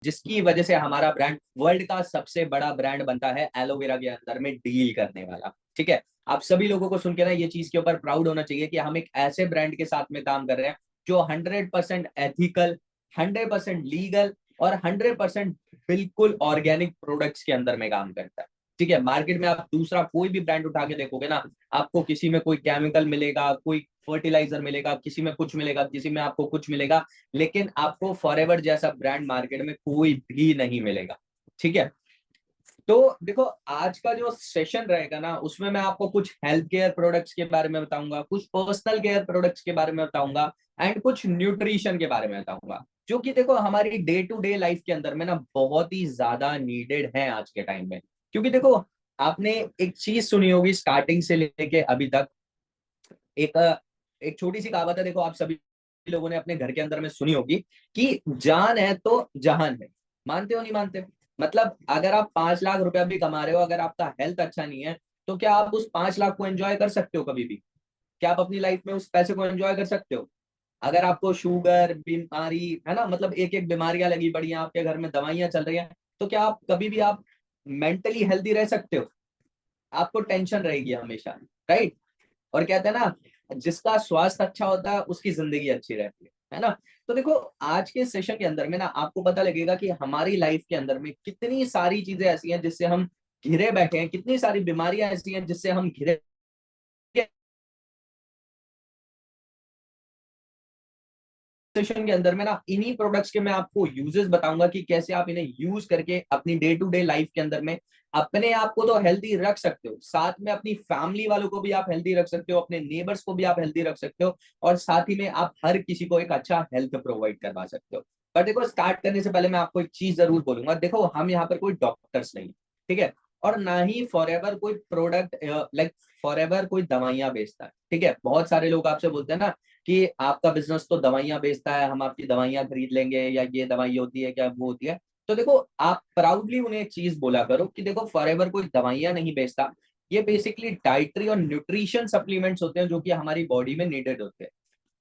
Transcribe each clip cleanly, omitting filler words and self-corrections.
जिसकी वजह से हमारा ब्रांड वर्ल्ड का सबसे बड़ा ब्रांड बनता है एलोवेरा के अंदर में डील करने वाला। ठीक है, आप सभी लोगों को सुन के ना ये चीज के ऊपर प्राउड होना चाहिए कि हम एक ऐसे ब्रांड के साथ में काम कर रहे हैं जो 100% एथिकल, 100% लीगल और 100% बिल्कुल ऑर्गेनिक प्रोडक्ट्स के अंदर में काम करता है। ठीक है, मार्केट में आप दूसरा कोई भी ब्रांड उठा के देखोगे ना, आपको किसी में कोई केमिकल मिलेगा, कोई फर्टिलाइजर मिलेगा, किसी में कुछ मिलेगा, किसी में आपको कुछ मिलेगा, लेकिन आपको फॉरएवर जैसा ब्रांड मार्केट में कोई भी नहीं मिलेगा। ठीक है, तो देखो आज का जो सेशन रहेगा ना, उसमें मैं आपको कुछ हेल्थ केयर प्रोडक्ट्स के बारे में बताऊंगा, कुछ पर्सनल केयर प्रोडक्ट्स के बारे में बताऊंगा एंड कुछ न्यूट्रिशन के बारे में बताऊंगा, जो कि देखो हमारी डे टू डे लाइफ के अंदर में ना बहुत ही ज्यादा नीडेड है आज के टाइम में। क्योंकि देखो आपने एक चीज सुनी होगी स्टार्टिंग से लेके अभी तक, एक एक छोटी सी कहावत है, देखो आप सभी लोगों ने अपने घर के अंदर में सुनी होगी कि जान है तो जहान है। मानते हो नहीं मानते? मतलब अगर आप 5 लाख रुपया भी कमा रहे हो, अगर आपका हेल्थ अच्छा नहीं है, तो क्या आप उस 5 लाख को एंजॉय कर सकते हो कभी भी? क्या आप अपनी लाइफ में उस पैसे को एंजॉय कर सकते हो? अगर आपको शुगर बीमारी है ना, मतलब एक एक बीमारियां लगी पड़ी हैं, आपके घर में दवाइयां चल रही हैं, तो क्या आप कभी भी आप मेंटली हेल्दी रह सकते हो? आपको टेंशन रहेगी हमेशा, राइट? और कहते हैं ना, जिसका स्वास्थ्य अच्छा होता है उसकी जिंदगी अच्छी रहती है ना? तो देखो आज के सेशन के अंदर में ना आपको पता लगेगा कि हमारी लाइफ के अंदर में कितनी सारी चीजें ऐसी हैं जिससे हम घिरे बैठे हैं, कितनी सारी बीमारियां ऐसी हैं जिससे हम घिरे। सेशन के अंदर में ना इन्हीं प्रोडक्ट्स के मैं आपको यूजेस बताऊंगा कि कैसे आप इन्हें यूज करके अपनी डे टू डे लाइफ के अंदर में अपने आप को तो हेल्दी रख सकते हो, साथ में अपनी फैमिली वालों को भी आप हेल्दी रख सकते हो, अपने नेबर्स को भी आप हेल्दी रख सकते हो, और साथ ही में आप हर किसी को एक अच्छा हेल्थ प्रोवाइड करवा सकते हो। पर देखो स्टार्ट करने से पहले मैं आपको एक चीज जरूर बोलूंगा, देखो हम यहाँ पर कोई डॉक्टर्स नहीं, ठीक है, और ना ही फॉरएवर कोई प्रोडक्ट लाइक फॉरएवर कोई दवाइयां बेचता है। ठीक है, बहुत सारे लोग आपसे बोलते हैं ना कि आपका बिजनेस तो दवाइयां बेचता है, हम आपकी दवाइयां खरीद लेंगे, या ये दवाई होती है क्या, वो होती है। तो देखो आप प्राउडली उन्हें एक चीज बोला करो कि देखो फॉरएवर कोई दवाइयां नहीं बेचता, ये बेसिकली डाइटरी और न्यूट्रिशन सप्लीमेंट्स होते हैं जो कि हमारी बॉडी में नीडेड होते हैं।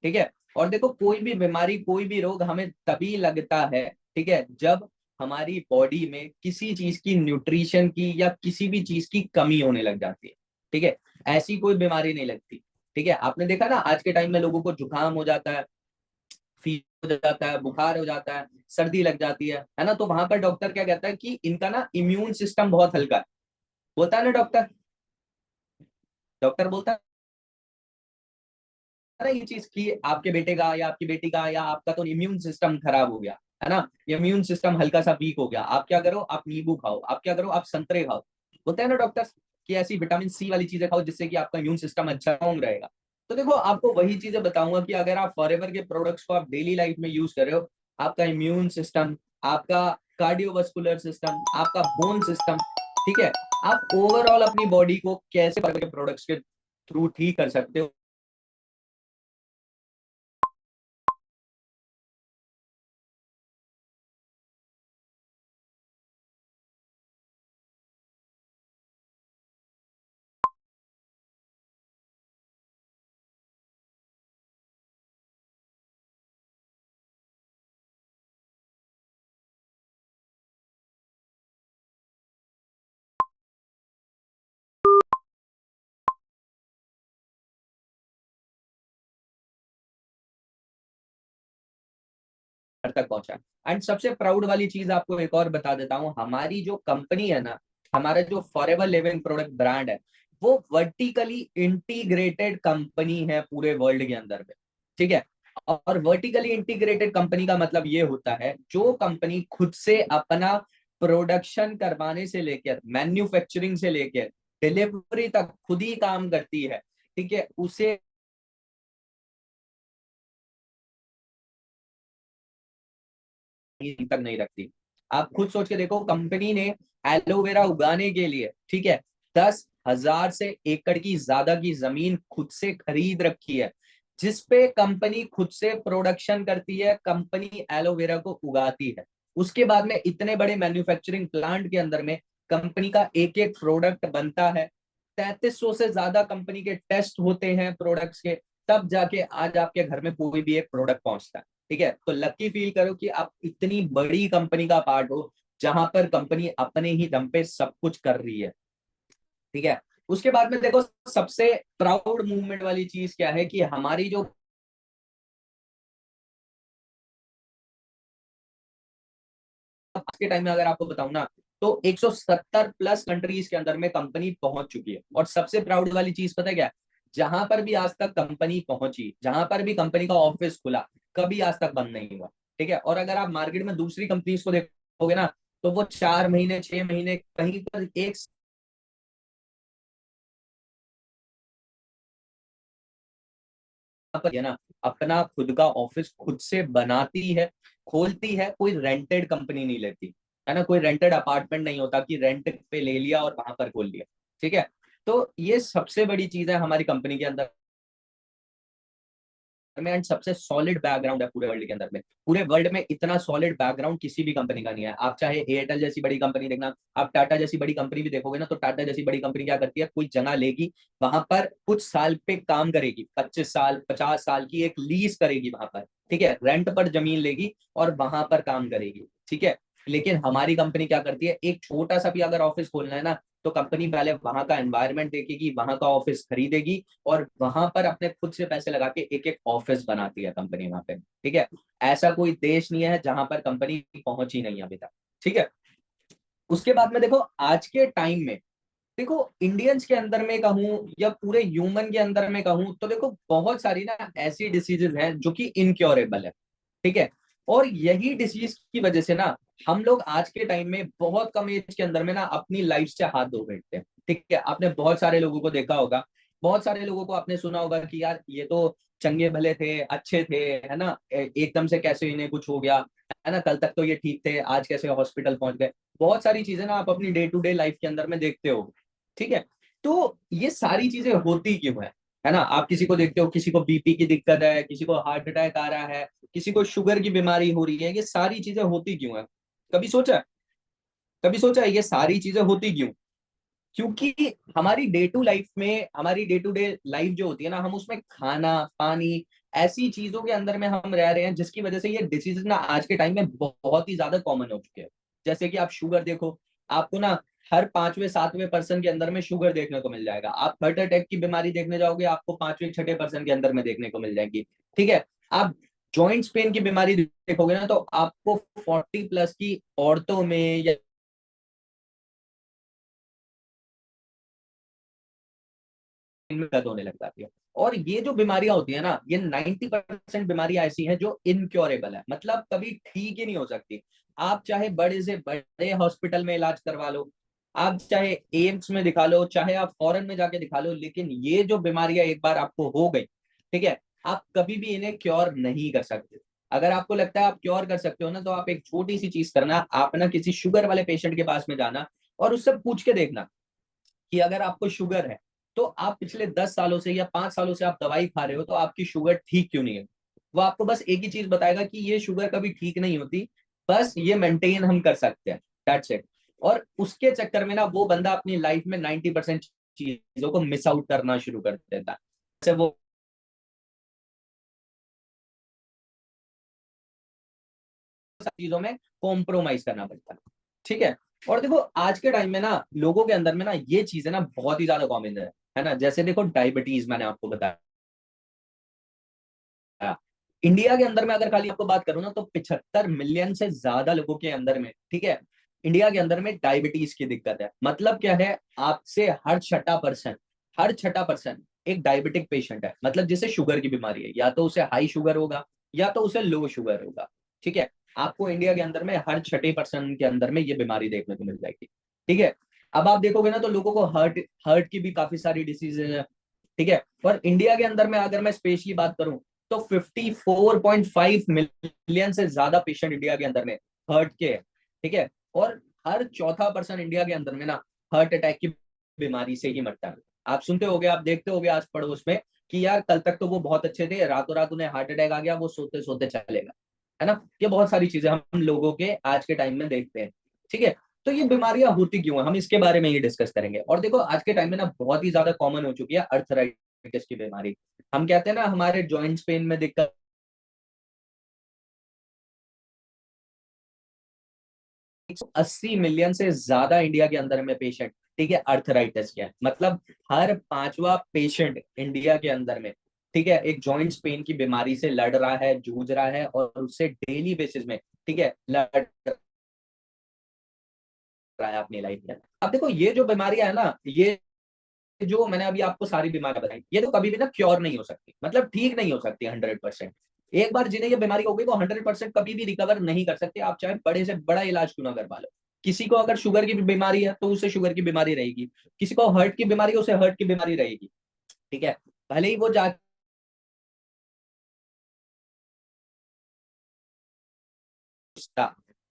ठीक है, और देखो कोई भी बीमारी, कोई भी रोग हमें तभी लगता है, ठीक है, जब हमारी बॉडी में किसी चीज की, न्यूट्रिशन की या किसी भी चीज की कमी होने लग जाती है। ठीक है, ऐसी कोई बीमारी नहीं लगती। ठीक है, आपने देखा ना आज के टाइम में लोगों को जुकाम हो जाता है, फीवर हो जाता है, बुखार हो जाता है, सर्दी लग जाती है ना, तो वहां पर डॉक्टर क्या कहता है कि इनका ना इम्यून सिस्टम बहुत हल्का है। बोलता है ना डॉक्टर, डॉक्टर बोलता है ना ये चीज कि आपके बेटे का या आपकी बेटी का या आपका तो इम्यून सिस्टम खराब हो गया है ना, इम्यून सिस्टम हल्का सा वीक हो गया, आप क्या करो, आप नींबू खाओ, आप क्या करो, आप संतरे खाओ। बोलते हैं ना डॉक्टर कि ऐसी विटामिन सी वाली चीजें खाओ जिससे कि आपका इम्यून सिस्टम अच्छा स्ट्रांग रहेगा। तो देखो आपको वही चीजें बताऊंगा कि अगर आप फॉरएवर के प्रोडक्ट्स को आप डेली लाइफ में यूज कर रहे हो, आपका इम्यून सिस्टम, आपका कार्डियोवास्कुलर सिस्टम, आपका बोन सिस्टम, ठीक है, आप ओवरऑल अपनी बॉडी को कैसे फॉरएवर के प्रोडक्ट्स के थ्रू ठीक कर सकते हो। तक पहुंचा। एंड सबसे प्राउड वाली चीज आपको एक और बता देता हूँ, हमारी जो कंपनी है ना, हमारा जो फॉरएवर लिविंग प्रोडक्ट ब्रांड है, वो वर्टिकली इंटीग्रेटेड कंपनी है पूरे वर्ल्ड के अंदर में। ठीक है, और वर्टिकली इंटीग्रेटेड कंपनी का मतलब ये होता है जो कंपनी खुद से अपना प्रोडक्शन करवाने से लेकर मैन्युफैक्चरिंग से लेकर डिलीवरी तक खुद ही काम करती है। ठीक है, उसे तक नहीं रखती। आप खुद सोच के देखो, कंपनी ने एलोवेरा उगाने के लिए, ठीक है, 10,000 से एकड़ की जमीन खुद से खरीद रखी है, जिसपे कंपनी खुद से प्रोडक्शन करती है, कंपनी एलोवेरा को उगाती है। उसके बाद में इतने बड़े मैन्युफैक्चरिंग प्लांट के अंदर में कंपनी का एक एक प्रोडक्ट बनता है, 3300 से ज्यादा कंपनी के टेस्ट होते हैं प्रोडक्ट्स के, तब जाके आज आपके घर में कोई भी एक प्रोडक्ट पहुंचता है। ठीक है, तो लकी फील करो कि आप इतनी बड़ी कंपनी का पार्ट हो जहां पर कंपनी अपने ही दम पे सब कुछ कर रही है। ठीक है, उसके बाद में देखो सबसे प्राउड मूवमेंट वाली चीज क्या है कि हमारी जो आज के टाइम में अगर आपको बताऊं ना, तो 170 प्लस कंट्रीज के अंदर में कंपनी पहुंच चुकी है। और सबसे प्राउड वाली चीज पता है क्या, जहां पर भी आज तक कंपनी पहुंची, जहां पर भी कंपनी का ऑफिस खुला, कभी आज तक बंद नहीं हुआ। ठीक है, और अगर आप मार्केट में दूसरी कंपनीज को देखोगे ना, तो वो 4 महीने 6 महीने कहीं पर एक पर है ना, अपना खुद का ऑफिस खुद से बनाती है, खोलती है, कोई रेंटेड कंपनी नहीं लेती, है ना, कोई रेंटेड अपार्टमेंट नहीं होता कि रेंट पे ले लिया और वहां पर खोल लिया। ठीक है, तो ये सबसे बड़ी चीज है हमारी कंपनी के अंदर में। एंड सबसे सॉलिड बैकग्राउंड है पूरे वर्ल्ड के अंदर में। पूरे वर्ल्ड में इतना सॉलिड बैकग्राउंड किसी भी कंपनी का नहीं है। आप चाहे एयरटेल जैसी बड़ी कंपनी देखना, आप टाटा जैसी बड़ी कंपनी भी देखोगे ना, तो टाटा जैसी बड़ी कंपनी क्या करती है, कोई जगह लेगी, वहां पर कुछ साल पे काम करेगी, 25 साल 50 साल की एक लीज करेगी वहां पर। ठीक है, रेंट पर जमीन लेगी और वहां पर काम करेगी। ठीक है, लेकिन हमारी कंपनी क्या करती है, एक छोटा सा भी अगर ऑफिस खोलना है ना, तो कंपनी पहले वहां का एनवायरनमेंट देखेगी, वहां का ऑफिस खरीदेगी और वहां पर अपने खुद से पैसे लगा के एक एक ऑफिस बनाती है कंपनी वहां पे। ठीक है, ऐसा कोई देश नहीं है जहां पर कंपनी पहुंची नहीं अभी तक। ठीक है, उसके बाद में देखो आज के टाइम में, देखो इंडियंस के अंदर में कहूं या पूरे ह्यूमन के अंदर में कहूं, तो देखो बहुत सारी ना ऐसी डिसीजेज हैं जो कि इनक्योरेबल है। ठीक है, और यही डिसीज की वजह से ना हम लोग आज के टाइम में बहुत कम एज के अंदर में ना अपनी लाइफ से हाथ धो बैठते हैं। ठीक है, आपने बहुत सारे लोगों को देखा होगा, बहुत सारे लोगों को आपने सुना होगा कि यार ये तो चंगे भले थे, अच्छे थे, है ना, एकदम से कैसे इन्हें कुछ हो गया, है ना, कल तक तो ये ठीक थे, आज कैसे हॉस्पिटल पहुंच गए। बहुत सारी चीजें ना आप अपनी डे टू डे लाइफ के अंदर में देखते हो। ठीक है, तो ये सारी चीजें होती क्यों है ना, आप किसी को देखते हो, किसी को बीपी की दिक्कत है, किसी को हार्ट अटैक आ रहा है, किसी को शुगर की बीमारी हो रही है, ये सारी चीजें होती क्यों है? कभी सोचा, कभी सोचा है ये सारी चीजें होती क्यों? क्योंकि हमारी डे टू लाइफ में, हमारी डे टू डे लाइफ जो होती है ना, हम उसमें खाना पानी ऐसी चीजों के अंदर में हम रह रहे हैं, जिसकी वजह से ये डिसीज ना आज के टाइम में बहुत ही ज्यादा कॉमन हो चुके हैं। जैसे कि आप शुगर देखो, आपको ना हर 5वें 7वें पर्सन के अंदर में शुगर देखने को मिल जाएगा। आप हार्ट अटैक की बीमारी देखने जाओगे, आपको 5वें 6ठे पर्सन के अंदर में देखने को मिल जाएगी। ठीक है, आप जॉइंट्स पेन की बीमारी देखोगे ना, तो आपको 40 प्लस की औरतों में या में दर्द होने लग जाती है। और ये जो बीमारियां होती है ना, ये 90% बीमारियां ऐसी हैं जो इनक्योरेबल है, मतलब कभी ठीक ही नहीं हो सकती। आप चाहे बड़े से बड़े हॉस्पिटल में इलाज करवा लो, आप चाहे एम्स में दिखा लो, चाहे आप फॉरेन में जाके दिखा लो, लेकिन ये जो बीमारियां एक बार आपको हो गई, ठीक है, आप कभी भी इन्हें क्योर नहीं कर सकते। अगर आपको लगता है आप क्योर कर सकते हो ना, तो आप एक छोटी सी चीज करना, आप ना किसी शुगर वाले पेशेंट के पास में जाना और उससे पूछ के देखना कि अगर आपको शुगर है, तो आप पिछले 10 सालों से या 5 सालों से आप दवाई खा रहे हो, तो आपकी शुगर ठीक क्यों नहीं है? वो आपको बस एक ही चीज बताएगा कि ये शुगर कभी ठीक नहीं होती, बस ये मेंटेन हम कर सकते हैं, दैट्स इट। और उसके चक्कर में ना वो बंदा अपनी लाइफ में 90% चीजों को मिस आउट करना शुरू कर देता है। जैसे वो चीजों में कॉम्प्रोमाइज करना पड़ता है। ठीक है, और देखो आज के टाइम में ना लोगों के अंदर में ना ये चीजें ना बहुत ही ज्यादा कॉमन है ना, जैसे देखो डायबिटीज मैंने आपको बताया, इंडिया के अंदर में अगर खाली आपको बात करूं ना, तो 75 मिलियन से ज्यादा लोगों के अंदर में, ठीक है, इंडिया के अंदर में डायबिटीज की दिक्कत है। मतलब क्या है, आपसे हर छठा पर्सन एक डायबिटिक पेशेंट है, मतलब जिसे शुगर की बीमारी है, या तो उसे हाई शुगर होगा या तो उसे लो शुगर होगा। ठीक है, आपको इंडिया के अंदर में हर छठे पर्सन के अंदर में ये बीमारी देखने को मिल जाएगी। ठीक है, अब आप देखोगे ना, तो लोगों को हार्ट हार्ट की भी काफी सारी डिसीजेज है। ठीक है, और इंडिया के अंदर में अगर मैं स्पेशली बात करूं, तो 54.5 मिलियन से ज्यादा पेशेंट इंडिया के अंदर में हार्ट के हैं। ठीक है, और हर चौथा पर्सन इंडिया के अंदर में ना हार्ट अटैक की बीमारी से ही मरता है। आप सुनते होगे, आप देखते होगे आस पड़ोस में कि यार कल तक तो वो बहुत अच्छे थे, रातों रात उन्हें हार्ट अटैक आ गया, वो सोते सोते चलेगा, है ना। ये बहुत सारी चीजें हम लोगों के आज के टाइम में देखते हैं। ठीक है, तो ये बीमारियां होती क्यों है, हम इसके बारे में ही डिस्कस करेंगे। और देखो आज के टाइम में ना बहुत ही ज्यादा कॉमन हो चुकी है अर्थराइटिस की बीमारी। हम कहते हैं ना हमारे जॉइंट्स पेन में दिक्कत 180 मिलियन से ज्यादा इंडिया के अंदर में पेशेंट, ठीक है, अर्थराइटिस के हैं। मतलब हर पांचवा पेशेंट इंडिया के अंदर में, ठीक है, एक जॉइंट्स पेन की बीमारी से लड़ रहा है, जूझ रहा है, और उससे डेली बेसिस में, ठीक है, लड़ रहा है अपनी लाइफ में। अब देखो ये जो बीमारियां है ना, ये जो मैंने अभी आपको सारी बीमारियां बताई, ये तो कभी भी ना क्योर नहीं हो सकती, मतलब ठीक नहीं हो सकती 100%। एक बार जिन्हें ये बीमारी हो गई वो 100% कभी भी रिकवर नहीं कर सकते, आप चाहे बड़े से बड़ा इलाज क्यों ना करवा लो। किसी को अगर शुगर की बीमारी है तो उसे शुगर की बीमारी रहेगी, किसी को हार्ट की बीमारी है उसे हार्ट की बीमारी रहेगी, ठीक है, भले ही वो जा,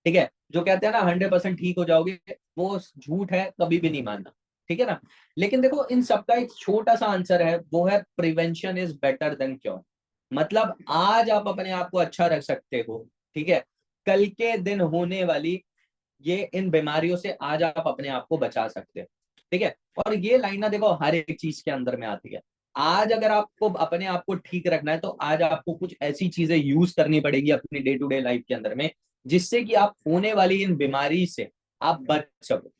ठीक है, जो कहते हैं ना 100% ठीक हो जाओगे, वो झूठ है, कभी भी नहीं मानना, ठीक है ना। लेकिन देखो इन सबका एक छोटा सा आंसर है, वो है prevention is better than cure. मतलब आज आप अपने आप को अच्छा रख सकते हो, ठीक है, कल के दिन होने वाली ये इन बीमारियों से आज आप अपने आप को बचा सकते हो, ठीक है। और ये लाइन ना देखो हर एक चीज के अंदर में आती है। आज अगर आपको अपने आप को ठीक रखना है तो आज आपको कुछ ऐसी चीजें यूज करनी पड़ेगी अपनी डे टू डे लाइफ के अंदर में, जिससे कि आप होने वाली इन बीमारी से आप बच सको,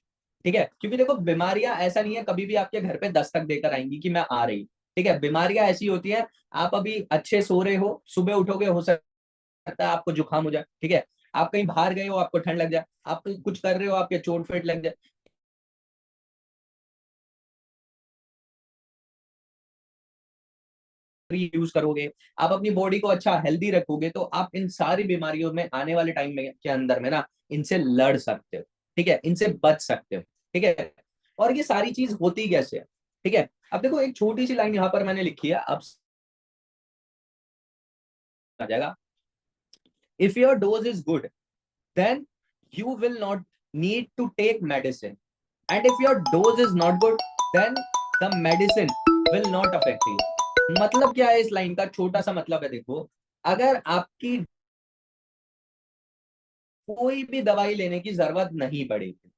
ठीक है। क्योंकि देखो बीमारियां ऐसा नहीं है कभी भी आपके घर पे दस्तक देकर आएंगी कि मैं आ रही, ठीक है। बीमारियां ऐसी होती है, आप अभी अच्छे सो रहे हो, सुबह उठोगे, हो सकता है आपको जुकाम हो जाए, ठीक है, आप कहीं बाहर गए हो आपको ठंड लग जाए, आप कुछ कर रहे हो आपके चोट फेट लग जाए, यूज करोगे, आप अपनी बॉडी को अच्छा हेल्दी रखोगे, तो आप इन सारी बीमारियों में आने वाले टाइम में के अंदर में ना इनसे लड़ सकते हो, ठीक है, इनसे बच सकते हो, ठीक है। और ये सारी चीज होती कैसे है, ठीक है। अब देखो एक छोटी सी लाइन यहाँ पर मैंने लिखी है, अब आ जाएगा, if your dose is good then you will not need to take medicine, and if your dose is not good then the medicine will not affect you। मतलब क्या है इस लाइन का, छोटा सा मतलब है, देखो अगर आपकी कोई भी दवाई लेने की जरूरत नहीं पड़ेगी,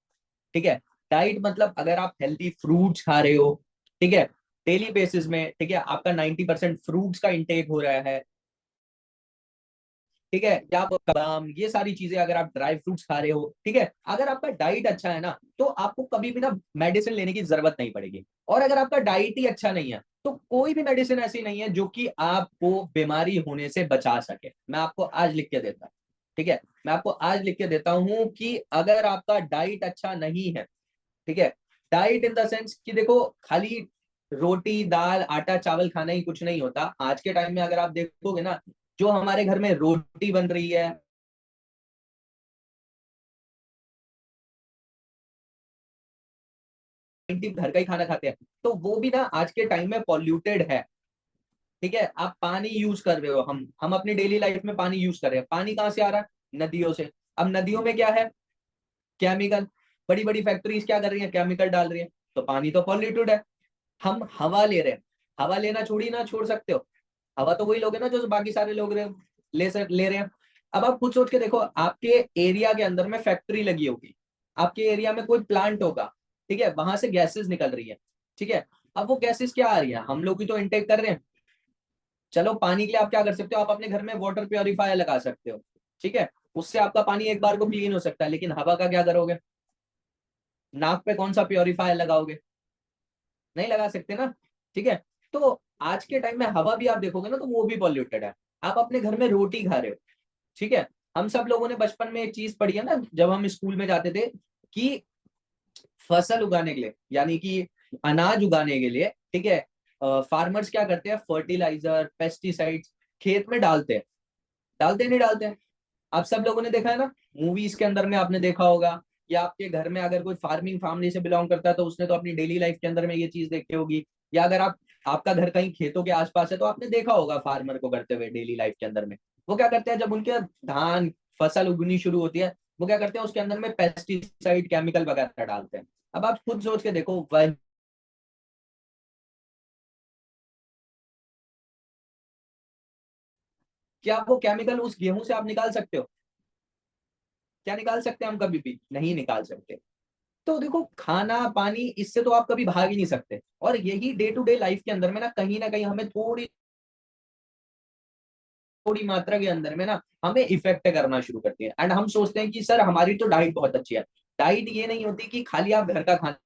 ठीक है, डाइट मतलब अगर आप हेल्थी फ्रूट्स खा रहे हो, ठीक है, डेली बेसिस में, ठीक है, आपका 90% फ्रूट्स का इंटेक हो रहा है, ठीक है, या आप बादाम, ये सारी चीजें, अगर आप ड्राई फ्रूट्स खा रहे हो, ठीक है, अगर आपका डाइट अच्छा है ना तो आपको कभी भी ना मेडिसिन लेने की जरूरत नहीं पड़ेगी। और अगर आपका डाइट ही अच्छा नहीं है तो कोई भी मेडिसिन ऐसी नहीं है जो कि आपको बीमारी होने से बचा सके। मैं आपको आज लिख के देता, ठीक है, मैं आपको आज लिख के देता हूं कि अगर आपका डाइट अच्छा नहीं है, ठीक है, डाइट इन द सेंस कि देखो खाली रोटी दाल आटा चावल खाना ही कुछ नहीं होता। आज के टाइम में अगर आप देखोगे ना, जो हमारे घर में रोटी बन रही है, घर का ही खाना खाते हैं, तो वो भी ना आज के टाइम में पॉल्यूटेड है, ठीक है। आप पानी यूज कर रहे हो, हम अपनी डेली लाइफ में पानी यूज कर रहे हैं, पानी कहाँ से आ रहा है, नदियों से। अब नदियों में क्या है, केमिकल, बड़ी बड़ी फैक्ट्रीज क्या कर रही है, केमिकल डाल रही है, तो पानी तो पॉल्यूटेड है। हम हवा ले रहे हैं, हवा लेना छोड़ी ना छोड़ सकते हो, हवा तो वही लोगे ना जो बाकी सारे लोग ले रहे हैं। अब आप खुद सोच के देखो, आपके एरिया के अंदर में फैक्ट्री लगी होगी, आपके एरिया में कोई प्लांट होगा, ठीक है, वहां से गैसेस निकल रही है, ठीक है। अब वो गैसेस क्या आ रही है, हम लोग ही तो इंटेक कर रहे हैं। चलो पानी के लिए आप क्या कर सकते हो, आप अपने घर में वाटर प्योरीफायर लगा सकते हो, ठीक है, उससे आपका पानी एक बार को क्लीन हो सकता है। लेकिन हवा का क्या करोगे, नाक पे कौन सा प्योरीफायर लगाओगे, नहीं लगा सकते ना, ठीक है। तो आज के टाइम में हवा भी आप देखोगे ना तो वो भी पॉल्यूटेड है। आप अपने घर में रोटी खा रहे हो, ठीक है, हम सब लोगों ने बचपन में एक चीज पढ़ी है ना जब हम स्कूल में जाते थे, कि फसल उगाने के लिए, यानी कि अनाज उगाने के लिए, ठीक है, फार्मर्स क्या करते हैं, फर्टिलाइजर पेस्टिसाइड्स खेत में डालते हैं, डालते नहीं डालते हैं। आप सब लोगों ने देखा है ना, मूवीज के अंदर में आपने देखा होगा, या आपके घर में अगर कोई फार्मिंग फैमिली से बिलोंग करता है तो उसने तो अपनी डेली लाइफ के अंदर में ये चीज देखी होगी। या अगर आप, आपका घर कहीं खेतों के आसपास है तो आपने देखा होगा फार्मर को करते हुए डेली लाइफ के अंदर में। वो क्या करते हैं, जब उनके धान फसल उगनी शुरू होती है, वो क्या करते हैं, उसके अंदर में पेस्टिसाइड केमिकल वगैरह डालते हैं। अब आप खुद सोच के देखो, वह क्या वो केमिकल उस गेहूं से आप निकाल सकते हो, क्या निकाल सकते हैं हम, कभी भी नहीं निकाल सकते। तो देखो खाना पानी इससे तो आप कभी भाग ही नहीं सकते, और यही डे टू डे लाइफ के अंदर में ना कहीं हमें थोड़ी थोड़ी मात्रा के अंदर में ना हमें इफेक्ट करना शुरू करती है। एंड हम सोचते हैं कि सर हमारी तो डाइट बहुत अच्छी है। डाइट ये नहीं होती कि खाली आप घर का खाना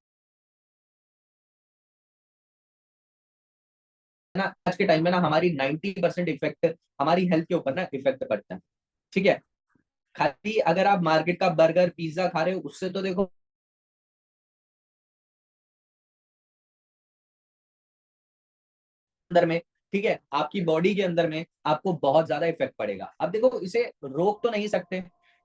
ना, आज के टाइम में ना हमारी 90% इफेक्ट हमारी हेल्थ के ऊपर ना इफेक्ट पड़ता है। ठीक है, खाली अगर आप मार्केट का बर्गर पिज्जा खा रहे हो उससे तो देखो अंदर में, ठीक है, आपकी बॉडी के अंदर में आपको बहुत ज्यादा इफेक्ट पड़ेगा। अब देखो इसे रोक तो नहीं सकते,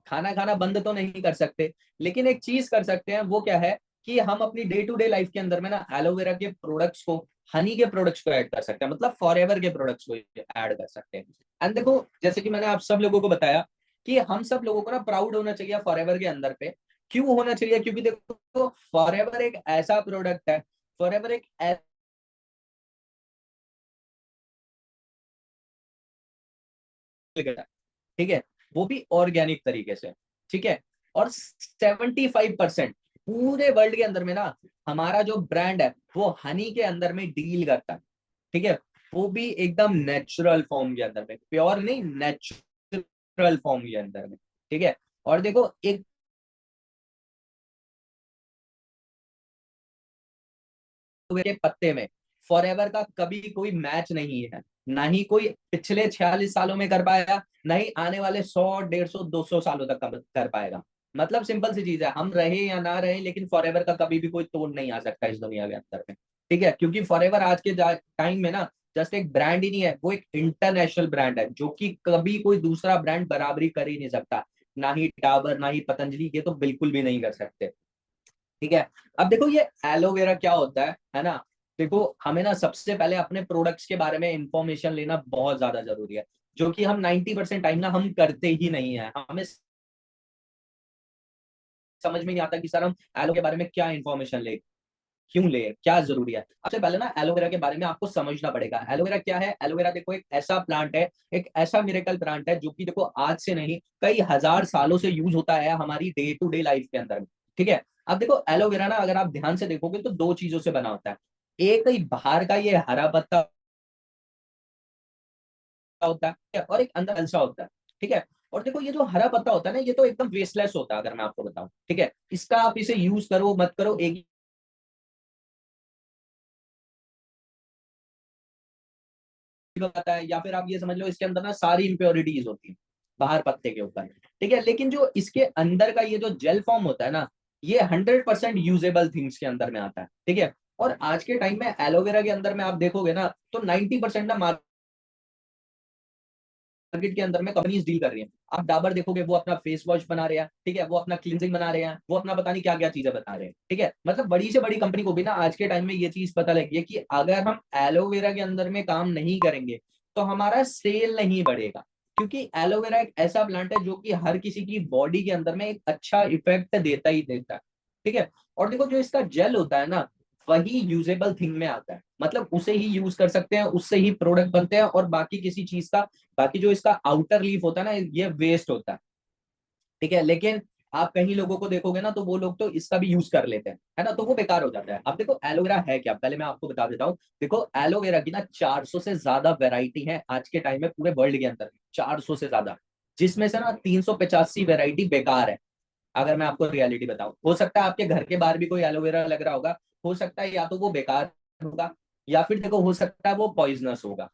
खाना खाना बंद तो नहीं कर सकते, लेकिन एक चीज कर सकते हैं, वो क्या है कि हम अपनी डे टू डे लाइफ के अंदर में ना एलोवेरा के प्रोडक्ट्स को, हनी के प्रोडक्ट्स को ऐड कर सकते हैं, मतलब फॉरएवर के प्रोडक्ट्स को ऐड कर सकते हैं। एंड देखो जैसे कि मैंने आप सब लोगों को बताया कि हम सब लोगों को ना प्राउड होना चाहिए फॉरएवर के अंदर पे। क्यों होना चाहिए? क्योंकि देखो फॉरएवर एक ऐसा प्रोडक्ट है, फॉरएवर एक ठीक है, वो भी ऑर्गेनिक तरीके से। ठीक है, और 75% पूरे वर्ल्ड के अंदर में ना हमारा जो ब्रांड है वो हनी के अंदर में डील करता है। ठीक है, वो भी एकदम नेचुरल फॉर्म के अंदर में, प्योर नहीं, नेचुरल फॉर्म के अंदर में। ठीक है, और देखो एक के पत्ते में फॉरएवर का कभी कोई मैच नहीं है, ना ही कोई पिछले 46 सालों में कर पाया, ना ही आने वाले 100 150 200 सालों तक कर पाएगा। मतलब सिंपल सी चीज है, हम रहे या ना रहे लेकिन फॉरएवर का कभी भी कोई तोड़ नहीं आ सकता इस दुनिया के अंदर में। ठीक है, क्योंकि फॉरएवर आज के टाइम में ना जस्ट एक ब्रांड ही नहीं है, वो एक इंटरनेशनल ब्रांड है जो कि कभी कोई दूसरा ब्रांड बराबरी कर ही नहीं सकता। ना ही डाबर, ना ही पतंजलि, ये तो बिल्कुल भी नहीं कर सकते। ठीक है, अब देखो ये एलोवेरा क्या होता है ना। देखो हमें ना सबसे पहले अपने प्रोडक्ट्स के बारे में इंफॉर्मेशन लेना बहुत ज्यादा जरूरी है, जो कि हम 90% टाइम ना हम करते ही नहीं है। हमें समझ में नहीं आता कि सर हम एलो के बारे में क्या इंफॉर्मेशन ले, क्यों ले, क्या जरूरी है। सबसे पहले ना एलोवेरा के बारे में आपको समझना पड़ेगा। एलोवेरा क्या है? एलोवेरा देखो एक ऐसा प्लांट है, एक ऐसा मिरेकल प्लांट है जो कि देखो आज से नहीं कई हजार सालों से यूज होता है हमारी डे टू डे लाइफ के अंदर में। ठीक है, अब देखो एलोवेरा ना अगर आप ध्यान से देखोगे तो दो चीजों से बना होता है। एक ही बाहर का ये हरा पत्ता होता है और एक अंदर अलसा होता है। ठीक है, और देखो ये जो हरा पत्ता होता है ना, ये तो एकदम वेस्टलेस होता है अगर मैं आपको बताऊं। ठीक है, इसका आप इसे यूज करो मत करो एक पता है, या फिर आप ये समझ लो इसके अंदर ना सारी इंप्योरिटीज होती है बाहर पत्ते के ऊपर। ठीक है, लेकिन जो इसके अंदर का ये जो जेल फॉर्म होता है ना, ये 100% यूजेबल थिंग्स के अंदर में आता है। ठीक है, और आज के टाइम में एलोवेरा के अंदर में आप देखोगे ना तो 90% ना मार्केट के अंदर में कंपनीज डील कर रही हैं। आप डाबर देखोगे वो अपना फेस वॉश बना रहे हैं, ठीक है, वो अपना क्लिनजिंग बना रहे हैं, वो अपना पता नहीं क्या क्या चीजें बता रहे हैं। ठीक है, मतलब बड़ी से बड़ी कंपनी को भी ना आज के टाइम में ये चीज पता लगी है कि अगर हम एलोवेरा के अंदर में काम नहीं करेंगे तो हमारा सेल नहीं बढ़ेगा। क्योंकि एलोवेरा एक ऐसा प्लांट है जो कि हर किसी की बॉडी के अंदर में एक अच्छा इफेक्ट देता ही देता है। ठीक है, और देखो जो इसका जेल होता है ना, वही यूजेबल थिंग में आता है, मतलब उसे ही यूज कर सकते हैं, उससे ही प्रोडक्ट बनते हैं, और बाकी किसी चीज का, बाकी जो इसका आउटर लीफ होता है ना, ये वेस्ट होता है। ठीक है, लेकिन आप कहीं लोगों को देखोगे ना तो वो लोग तो इसका भी यूज कर लेते हैं, है ना, तो वो बेकार हो जाता है। अब देखो एलोवेरा है क्या, पहले मैं आपको बता देता हूँ। देखो एलोवेरा की ना 400 से ज्यादा वेराइटी है आज के टाइम में पूरे वर्ल्ड के अंदर, 400 से ज्यादा, जिसमें से ना 385 वेराइटी बेकार है। अगर मैं आपको रियलिटी बताऊं, हो सकता है आपके घर के बाहर भी कोई एलोवेरा लग रहा होगा, हो सकता है या तो वो बेकार होगा, या फिर देखो हो सकता है वो पॉइजनस होगा।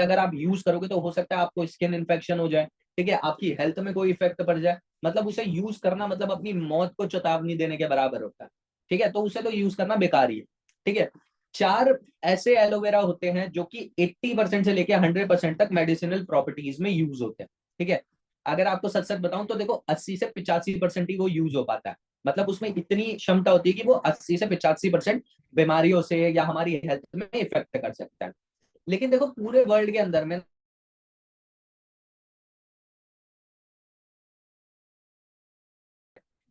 अगर आप यूज करोगे तो हो सकता है आपको स्किन इन्फेक्शन हो जाए, ठीक है, आपकी हेल्थ में कोई इफेक्ट पड़ जाए। मतलब उसे यूज करना मतलब अपनी मौत को चेतावनी देने के बराबर होता है। ठीक है, तो उसे तो यूज करना बेकार ही है। ठीक है, चार ऐसे एलोवेरा होते हैं जो कि 80% से लेके 100% तक मेडिसिनल प्रॉपर्टीज में यूज होते हैं। ठीक है, अगर आपको सच सच बताऊं तो देखो 80 से 85% ही वो यूज हो पाता है। मतलब उसमें इतनी क्षमता होती है कि वो 80 से 85% बीमारियों से या हमारी हेल्थ में इफेक्ट कर सकता है। लेकिन देखो पूरे वर्ल्ड के अंदर में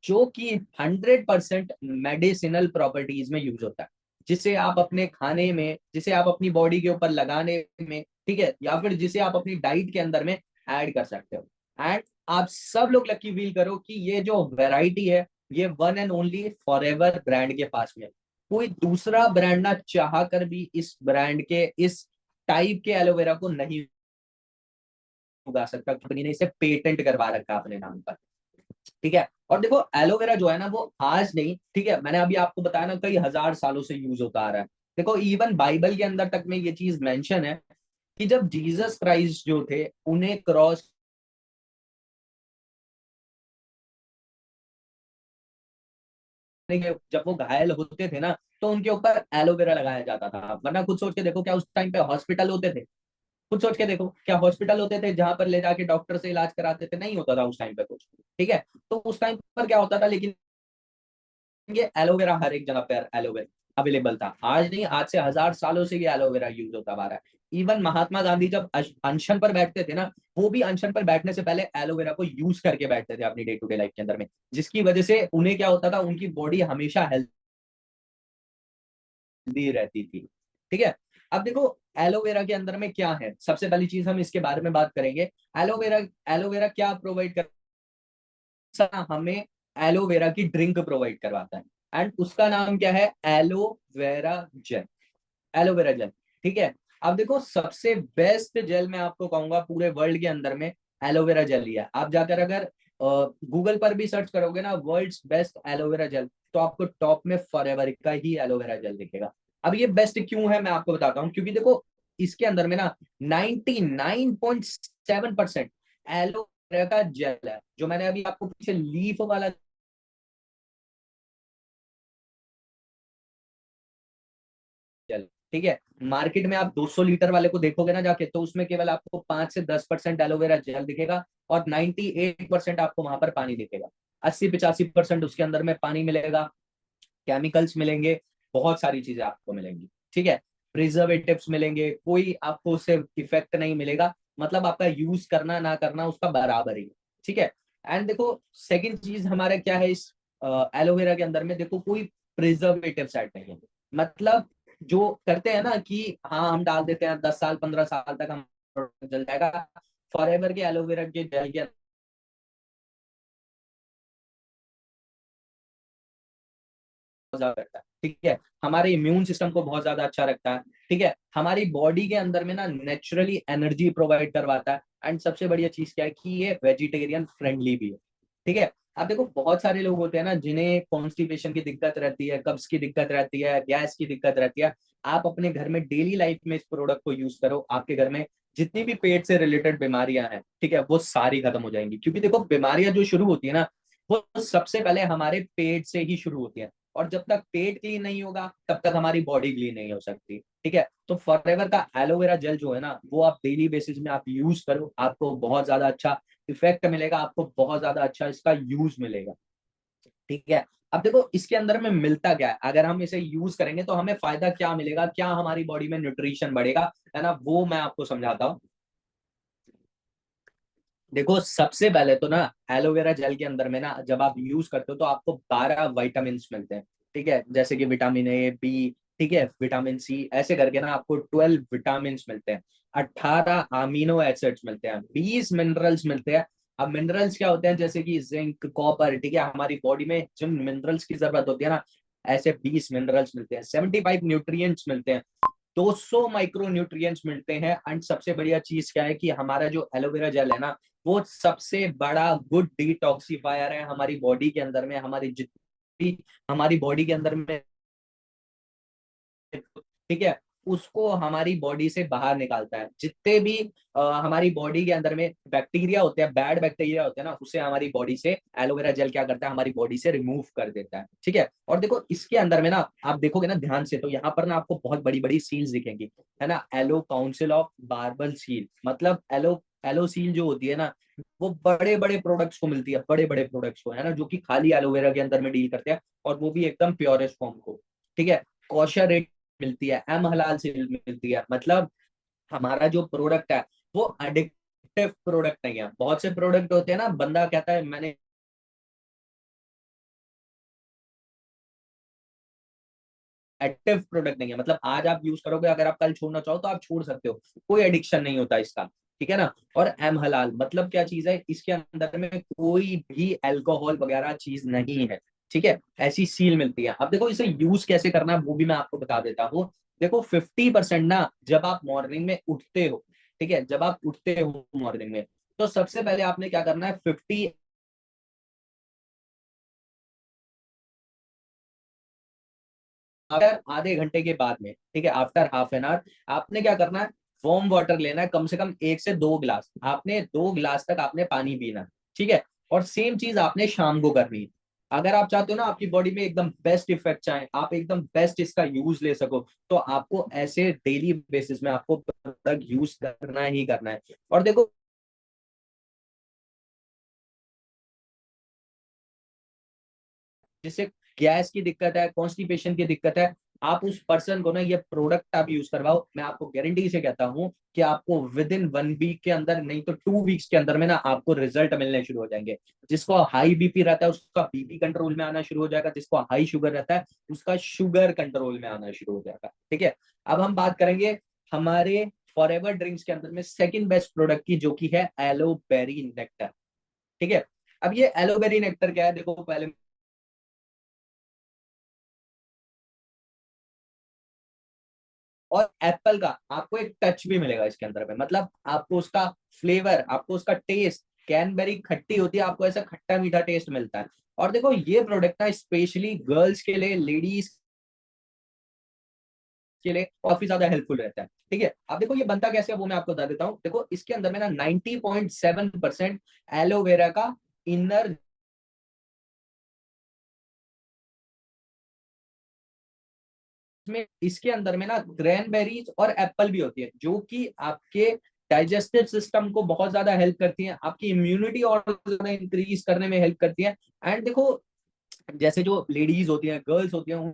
जो कि 100% मेडिसिनल प्रॉपर्टीज में यूज होता है, जिसे आप अपने खाने में, जिसे आप अपनी बॉडी के ऊपर लगाने में, ठीक है, या फिर जिसे आप अपनी डाइट के अंदर में ऐड कर सकते हो। एंड आप सब लोग लकी फील करो कि ये जो वैरायटी है ये one and only forever brand के पास में है। कोई दूसरा ब्रांड ना चाह कर भी इस ब्रांड के इस टाइप के एलोवेरा को नहीं उगा सकता। कंपनी ने इसे पेटेंट करवा रखा है अपने नाम पर। ठीक है, और देखो एलोवेरा जो है ना वो आज नहीं, ठीक है, मैंने अभी आपको बताया ना कई हजार सालों से यूज होता आ रहा है। देखो इवन बाइबल के अंदर तक में ये चीज मेंशन है कि जब जीसस क्राइस्ट जो थे उन्हें क्रॉस, जब वो घायल होते थे ना तो उनके ऊपर एलोवेरा लगाया जाता था। वरना खुद सोच के देखो, क्या उस टाइम पे हॉस्पिटल होते थे? खुद सोच के देखो, क्या हॉस्पिटल होते थे जहां पर ले जाके डॉक्टर से इलाज कराते थे? नहीं होता था उस टाइम पे कुछ। ठीक है, तो उस टाइम पर क्या होता था, लेकिन ये एलोवेरा हर एक जगह पर एलोवेरा अवेलेबल था। आज नहीं, आज से हजार सालों से ये एलोवेरा यूज होता आ रहा है। इवन महात्मा गांधी जब अनशन पर बैठते थे ना, वो भी अनशन पर बैठने से पहले एलोवेरा को यूज करके बैठते थे अपनी डे टू डे लाइफ के अंदर में, जिसकी वजह से उन्हें क्या होता था, उनकी बॉडी हमेशा हेल्दी रहती थी। ठीक है, अब देखो एलोवेरा के अंदर में क्या है, सबसे पहली चीज हम इसके बारे में बात करेंगे। एलोवेरा एलोवेरा क्या प्रोवाइड कर, हमें एलोवेरा की ड्रिंक प्रोवाइड करवाता है, एंड उसका नाम क्या है? Aloe vera gel. एलोवेरा जेल, ठीक है। अब देखो सबसे बेस्ट जेल मैं आपको कहूंगा पूरे वर्ल्ड के अंदर में एलोवेरा जेल ही है। आप जाकर अगर गूगल पर भी सर्च करोगे ना वर्ल्ड्स बेस्ट एलोवेरा जेल, तो आपको टॉप में फॉरएवर का ही एलोवेरा जेल दिखेगा। अब ये बेस्ट क्यों है मैं आपको बताता हूँ, क्योंकि देखो इसके अंदर में ना 99.7% एलोवेरा का जेल है। जो मैंने अभी आपको पीछे लीफ वाला जेल, ठीक है, मार्केट में आप 200 लीटर वाले को देखोगे ना जाके, तो उसमें केवल आपको 5 से 10% एलोवेरा जेल दिखेगा, और 98% आपको वहां पर पानी दिखेगा। 80-85% उसके अंदर में पानी मिलेगा, केमिकल्स मिलेंगे, बहुत सारी चीजें आपको मिलेंगी। ठीक है, प्रिजर्वेटिव्स मिलेंगे, कोई आपको उससे इफेक्ट नहीं मिलेगा। मतलब आपका यूज करना ना करना उसका बराबर ही है। ठीक है, एंड देखो सेकंड चीज हमारा क्या है इस एलोवेरा के अंदर में, देखो कोई प्रिजर्वेटिव ऐड नहीं है। मतलब जो करते हैं ना कि हाँ हम डाल देते हैं 10 साल 15 साल तक हम प्रोडक्ट चल जाएगा, फॉरएवर के एलोवेरा के जेल के ज्यादा करता है। ठीक है, हमारे इम्यून सिस्टम को बहुत ज्यादा अच्छा रखता है। ठीक है, हमारी बॉडी के अंदर में ना नेचुरली एनर्जी प्रोवाइड करवाता है, एंड सबसे बढ़िया चीज क्या है कि ये वेजिटेरियन फ्रेंडली भी है। ठीक है, अब देखो बहुत सारे लोग होते हैं ना जिन्हें कॉन्स्टिपेशन की दिक्कत रहती है, कब्ज की दिक्कत रहती है, गैस की दिक्कत रहती है। आप अपने घर में डेली लाइफ में इस प्रोडक्ट को यूज करो, आपके घर में जितनी भी पेट से रिलेटेड बीमारियां हैं, ठीक है, वो सारी खत्म हो जाएंगी। क्योंकि देखो बीमारियां जो शुरू होती है ना, वो सबसे पहले हमारे पेट से ही शुरू होती है, और जब तक पेट क्लीन नहीं होगा तब तक हमारी बॉडी क्लीन नहीं हो सकती। ठीक है, तो फॉरएवर का एलोवेरा जेल जो है ना, वो आप डेली बेसिस में आप यूज करो, आपको बहुत ज्यादा अच्छा इफेक्ट मिलेगा, आपको बहुत ज्यादा अच्छा इसका यूज मिलेगा। ठीक है, अब देखो इसके अंदर में मिलता क्या है, अगर हम इसे यूज करेंगे तो हमें फायदा क्या मिलेगा, क्या हमारी बॉडी में न्यूट्रिशन बढ़ेगा, है ना, वो मैं आपको समझाता हूँ। देखो सबसे पहले तो ना एलोवेरा जेल के अंदर में ना जब आप यूज करते हो तो आपको 12 विटामिन मिलते हैं। ठीक है, जैसे कि विटामिन ए, बी, ठीक है, विटामिन सी, ऐसे करके ना आपको 12 विटामिन मिलते हैं, 18 अमीनो एसिड्स मिलते हैं, 20 मिनरल्स मिलते हैं। अब मिनरल्स क्या होते हैं, जैसे कि जिंक, कॉपर, ठीक है, हमारी बॉडी में जिन मिनरल्स की जरूरत होती है ना, ऐसे 20 मिनरल्स मिलते हैं, 75 न्यूट्रिएंट्स मिलते हैं, 200 माइक्रो न्यूट्रिएंट्स मिलते हैं। एंड सबसे बढ़िया चीज क्या है कि हमारा जो एलोवेरा जेल है ना, वो सबसे बड़ा गुड डिटॉक्सिफायर है हमारी बॉडी के अंदर में, हमारी जितनी हमारी बॉडी के अंदर में, ठीक है, उसको हमारी बॉडी से बाहर निकालता है। जितने भी हमारी बॉडी के अंदर में बैक्टीरिया होते हैं, बैड बैक्टीरिया होते हैं ना, उसे हमारी बॉडी से एलोवेरा जेल क्या करता है, हमारी बॉडी से रिमूव कर देता है। ठीक है, और देखो इसके अंदर में ना आप देखोगे ना ध्यान से, तो यहाँ पर ना आपको बहुत बड़ी बड़ी सील्स दिखेंगी, है ना, aloe council of barbel seal, मतलब एलो एलो सील जो होती है ना, वो बड़े बड़े प्रोडक्ट्स को मिलती है, बड़े बड़े प्रोडक्ट्स को, है ना, जो कि खाली एलोवेरा के अंदर में डील करते हैं, और वो भी एकदम प्योरेस्ट फॉर्म को। ठीक है, कॉशर मिलती है, एम हलाल से मिलती है। मतलब हमारा जो प्रोडक्ट है वो एडिक्टिव प्रोडक्ट नहीं है। बहुत से प्रोडक्ट होते हैं ना, बंदा कहता है मैंने एक्टिव प्रोडक्ट नहीं है, मतलब आज आप यूज करोगे, अगर आप कल छोड़ना चाहो तो आप छोड़ सकते हो, कोई एडिक्शन नहीं होता इसका। ठीक है ना, और एम हलाल मतलब क्या चीज है, इसके अंदर में कोई भी अल्कोहल वगैरह चीज नहीं है। ठीक है, ऐसी सील मिलती है। अब देखो इसे यूज कैसे करना है वो भी मैं आपको बता देता हूँ। देखो 50% ना जब आप मॉर्निंग में उठते हो, ठीक है, जब आप उठते हो मॉर्निंग में, तो सबसे पहले आपने क्या करना है, 50 आफ्टर आधे घंटे के बाद में, ठीक है, आफ्टर हाफ एन आवर, आपने क्या करना है, वार्म वाटर लेना है, कम से कम 1 से 2 गिलास, आपने 2 गिलास तक आपने पानी पीना, ठीक है। और सेम चीज आपने शाम को करनी है। अगर आप चाहते हो ना आपकी बॉडी में एकदम बेस्ट इफेक्ट आए, आप एकदम बेस्ट इसका यूज ले सको, तो आपको ऐसे डेली बेसिस में आपको प्रोडक्ट यूज करना ही करना है। और देखो जिससे गैस की दिक्कत है, कॉन्स्टिपेशन की दिक्कत है, आप उस पर्सन को ना ये प्रोडक्ट आप यूज करवाओ, मैं आपको गारंटी से कहता हूँ कि आपको विद इन 1 वीक के अंदर, नहीं तो 2 वीक्स के अंदर में ना आपको रिजल्ट मिलने शुरू हो जाएंगे। जिसको हाई बीपी रहता है उसका बीपी कंट्रोल में आना शुरू हो जाएगा, जिसको हाई शुगर रहता है उसका शुगर कंट्रोल में आना शुरू हो जाएगा, ठीक है। अब हम बात करेंगे हमारे फॉरएवर ड्रिंक्स के अंदर में सेकंड बेस्ट प्रोडक्ट की, जो कि है एलोबेरी नेक्टर, ठीक है। अब ये एलोबेरी नेक्टर क्या है, देखो पहले और एप्पल का आपको एक टच भी मिलेगा इसके अंदर में, मतलब आपको उसका फ्लेवर, आपको उसका टेस्ट, कैनबेरी खट्टी होती है, आपको ऐसा खट्टा मीठा टेस्ट मिलता है। और देखो ये प्रोडक्ट ना स्पेशली गर्ल्स के लिए, लेडीज के लिए काफी ज्यादा हेल्पफुल रहता है, ठीक है। अब देखो ये बनता कैसे है वो मैं आपको बता देता हूँ। देखो इसके अंदर में ना 90.7% एलोवेरा का इनर में, इसके अंदर में ना क्रैनबेरीज और एप्पल भी होती है, जो कि आपके डाइजेस्टिव सिस्टम को बहुत ज्यादा हेल्प करती है, आपकी इम्यूनिटी और ज्यादा इंक्रीज करने में हेल्प करती है। एंड देखो जैसे जो लेडीज होती हैं, गर्ल्स होती हैं,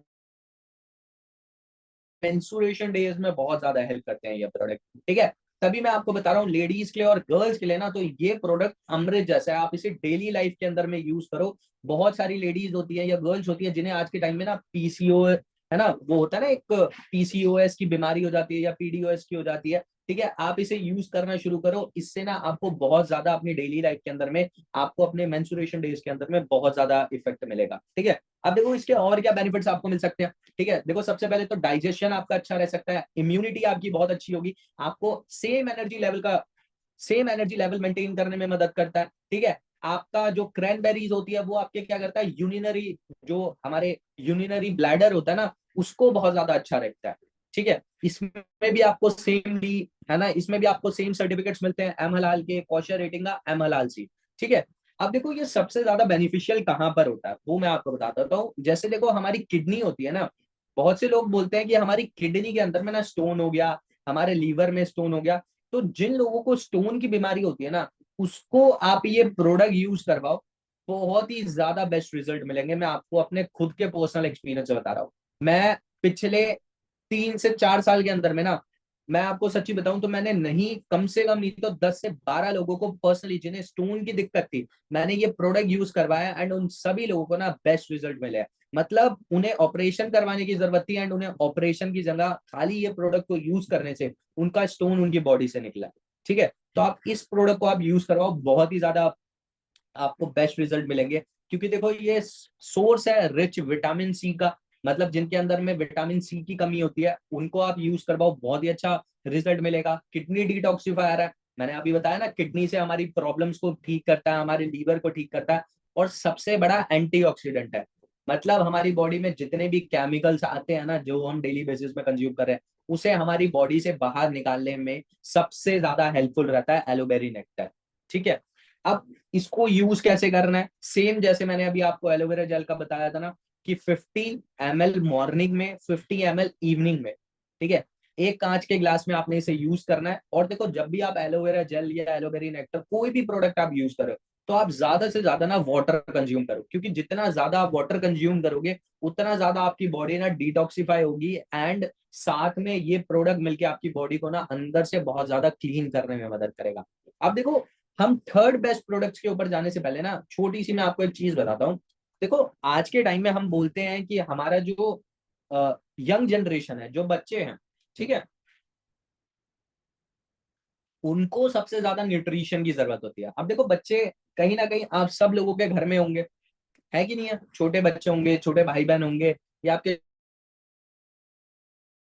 मेंस्ट्रुएशन डेज में बहुत ज्यादा हेल्प करते हैं ये प्रोडक्ट, ठीक है। तभी मैं आपको बता रहा हूँ लेडीज के लिए और गर्ल्स के लिए ना, तो ये प्रोडक्ट अमृत जैसा है, आप इसे डेली लाइफ के अंदर में यूज करो। बहुत सारी लेडीज होती है या गर्ल्स होती है जिन्हें आज के टाइम में ना पीसीओ है ना, वो होता है ना एक पीसीओएस की बीमारी हो जाती है या पीडीओएस की हो जाती है, ठीक है। आप इसे यूज करना शुरू करो, इससे ना आपको बहुत ज्यादा अपनी डेली लाइफ के अंदर में, आपको अपने मेंस्ट्रुएशन डेज के अंदर में बहुत ज्यादा इफेक्ट मिलेगा, ठीक है। अब देखो इसके और क्या बेनिफिट्स आपको मिल सकते हैं, ठीक है। देखो सबसे पहले तो डाइजेशन आपका अच्छा रह सकता है, इम्यूनिटी आपकी बहुत अच्छी होगी, आपको सेम एनर्जी लेवल मेंटेन करने में मदद करता है, ठीक है। आपका जो क्रैनबेरीज होती है वो आपके क्या करता है, यूनिनरी, जो हमारे यूनिनरी ब्लैडर होता है ना, उसको बहुत ज्यादा अच्छा रखता है, ठीक है। इसमें भी आपको सेम डी है ना, इसमें भी आपको सेम सर्टिफिकेट्स मिलते हैं एम हलाल के, कौशल रेटिंग का एम हलाल सी, ठीक है। अब देखो ये सबसे ज्यादा बेनिफिशियल कहाँ पर होता है वो मैं आपको बता देता हूँ। जैसे देखो हमारी किडनी होती है ना, बहुत से लोग बोलते हैं कि हमारी किडनी के अंदर में ना स्टोन हो गया, हमारे लीवर में स्टोन हो गया। तो जिन लोगों को स्टोन की बीमारी होती है ना, उसको आप ये प्रोडक्ट यूज करवाओ, बहुत ही ज्यादा बेस्ट रिजल्ट मिलेंगे। मैं आपको अपने खुद के पर्सनल एक्सपीरियंस से बता रहा हूँ। मैं पिछले 3 से 4 साल के अंदर में ना, मैं आपको सच्ची बताऊं तो मैंने नहीं, कम से कम नहीं तो 10 से 12 लोगों को पर्सनली, जिन्हें स्टोन की दिक्कत थी, मैंने ये प्रोडक्ट यूज करवाया एंड उन सभी लोगों को ना बेस्ट रिजल्ट मिले हैं। मतलब उन्हें ऑपरेशन करवाने की जरूरत थी एंड उन्हें ऑपरेशन की जगह खाली ये प्रोडक्ट को यूज करने से उनका स्टोन उनकी बॉडी से निकला, ठीक है। तो आप इस प्रोडक्ट को आप यूज करवाओ, बहुत ही ज्यादा आपको बेस्ट रिजल्ट मिलेंगे। क्योंकि देखो ये सोर्स है रिच विटामिन सी का, मतलब जिनके अंदर में विटामिन सी की कमी होती है उनको आप यूज करवाओ, बहुत ही अच्छा रिजल्ट मिलेगा। किडनी डिटॉक्सिफायर है, मैंने अभी बताया ना, किडनी से हमारी प्रॉब्लम्स को ठीक करता है, हमारे लीवर को ठीक करता है। और सबसे बड़ा एंटीऑक्सीडेंट है, मतलब हमारी बॉडी में जितने भी केमिकल्स आते हैं ना, जो हम डेली बेसिस में कंज्यूम कर रहे हैं, उसे हमारी बॉडी से बाहर निकालने में सबसे ज्यादा हेल्पफुल रहता है एलोबेरी नेक्टर, ठीक है। अब इसको यूज कैसे करना है, सेम जैसे मैंने अभी आपको एलोवेरा जेल का बताया था ना, कि 50 ml मॉर्निंग में, 50 ml इवनिंग में, ठीक है। एक कांच के ग्लास में आपने इसे यूज करना है। और देखो जब भी आप एलोवेरा जेल या एलोवेरी नेक्टर कोई भी प्रोडक्ट आप यूज करो, तो आप ज्यादा से ज्यादा ना वाटर कंज्यूम करो, क्योंकि जितना ज्यादा आप वाटर कंज्यूम करोगे उतना ज्यादा आपकी बॉडी ना डिटॉक्सिफाई होगी, एंड साथ में ये प्रोडक्ट मिलके आपकी बॉडी को ना अंदर से बहुत ज्यादा क्लीन करने में मदद करेगा। अब देखो हम थर्ड बेस्ट प्रोडक्ट्स के ऊपर जाने से पहले ना, छोटी सी मैं आपको एक चीज बताता हूँ। देखो आज के टाइम में हम बोलते हैं कि हमारा जो यंग जनरेशन है, जो बच्चे हैं, ठीक है, उनको सबसे ज्यादा न्यूट्रिशन की जरूरत होती है। अब देखो बच्चे कहीं ना कहीं आप सब लोगों के घर में होंगे, है कि नहीं है? छोटे बच्चे होंगे, छोटे भाई बहन होंगे, या आपके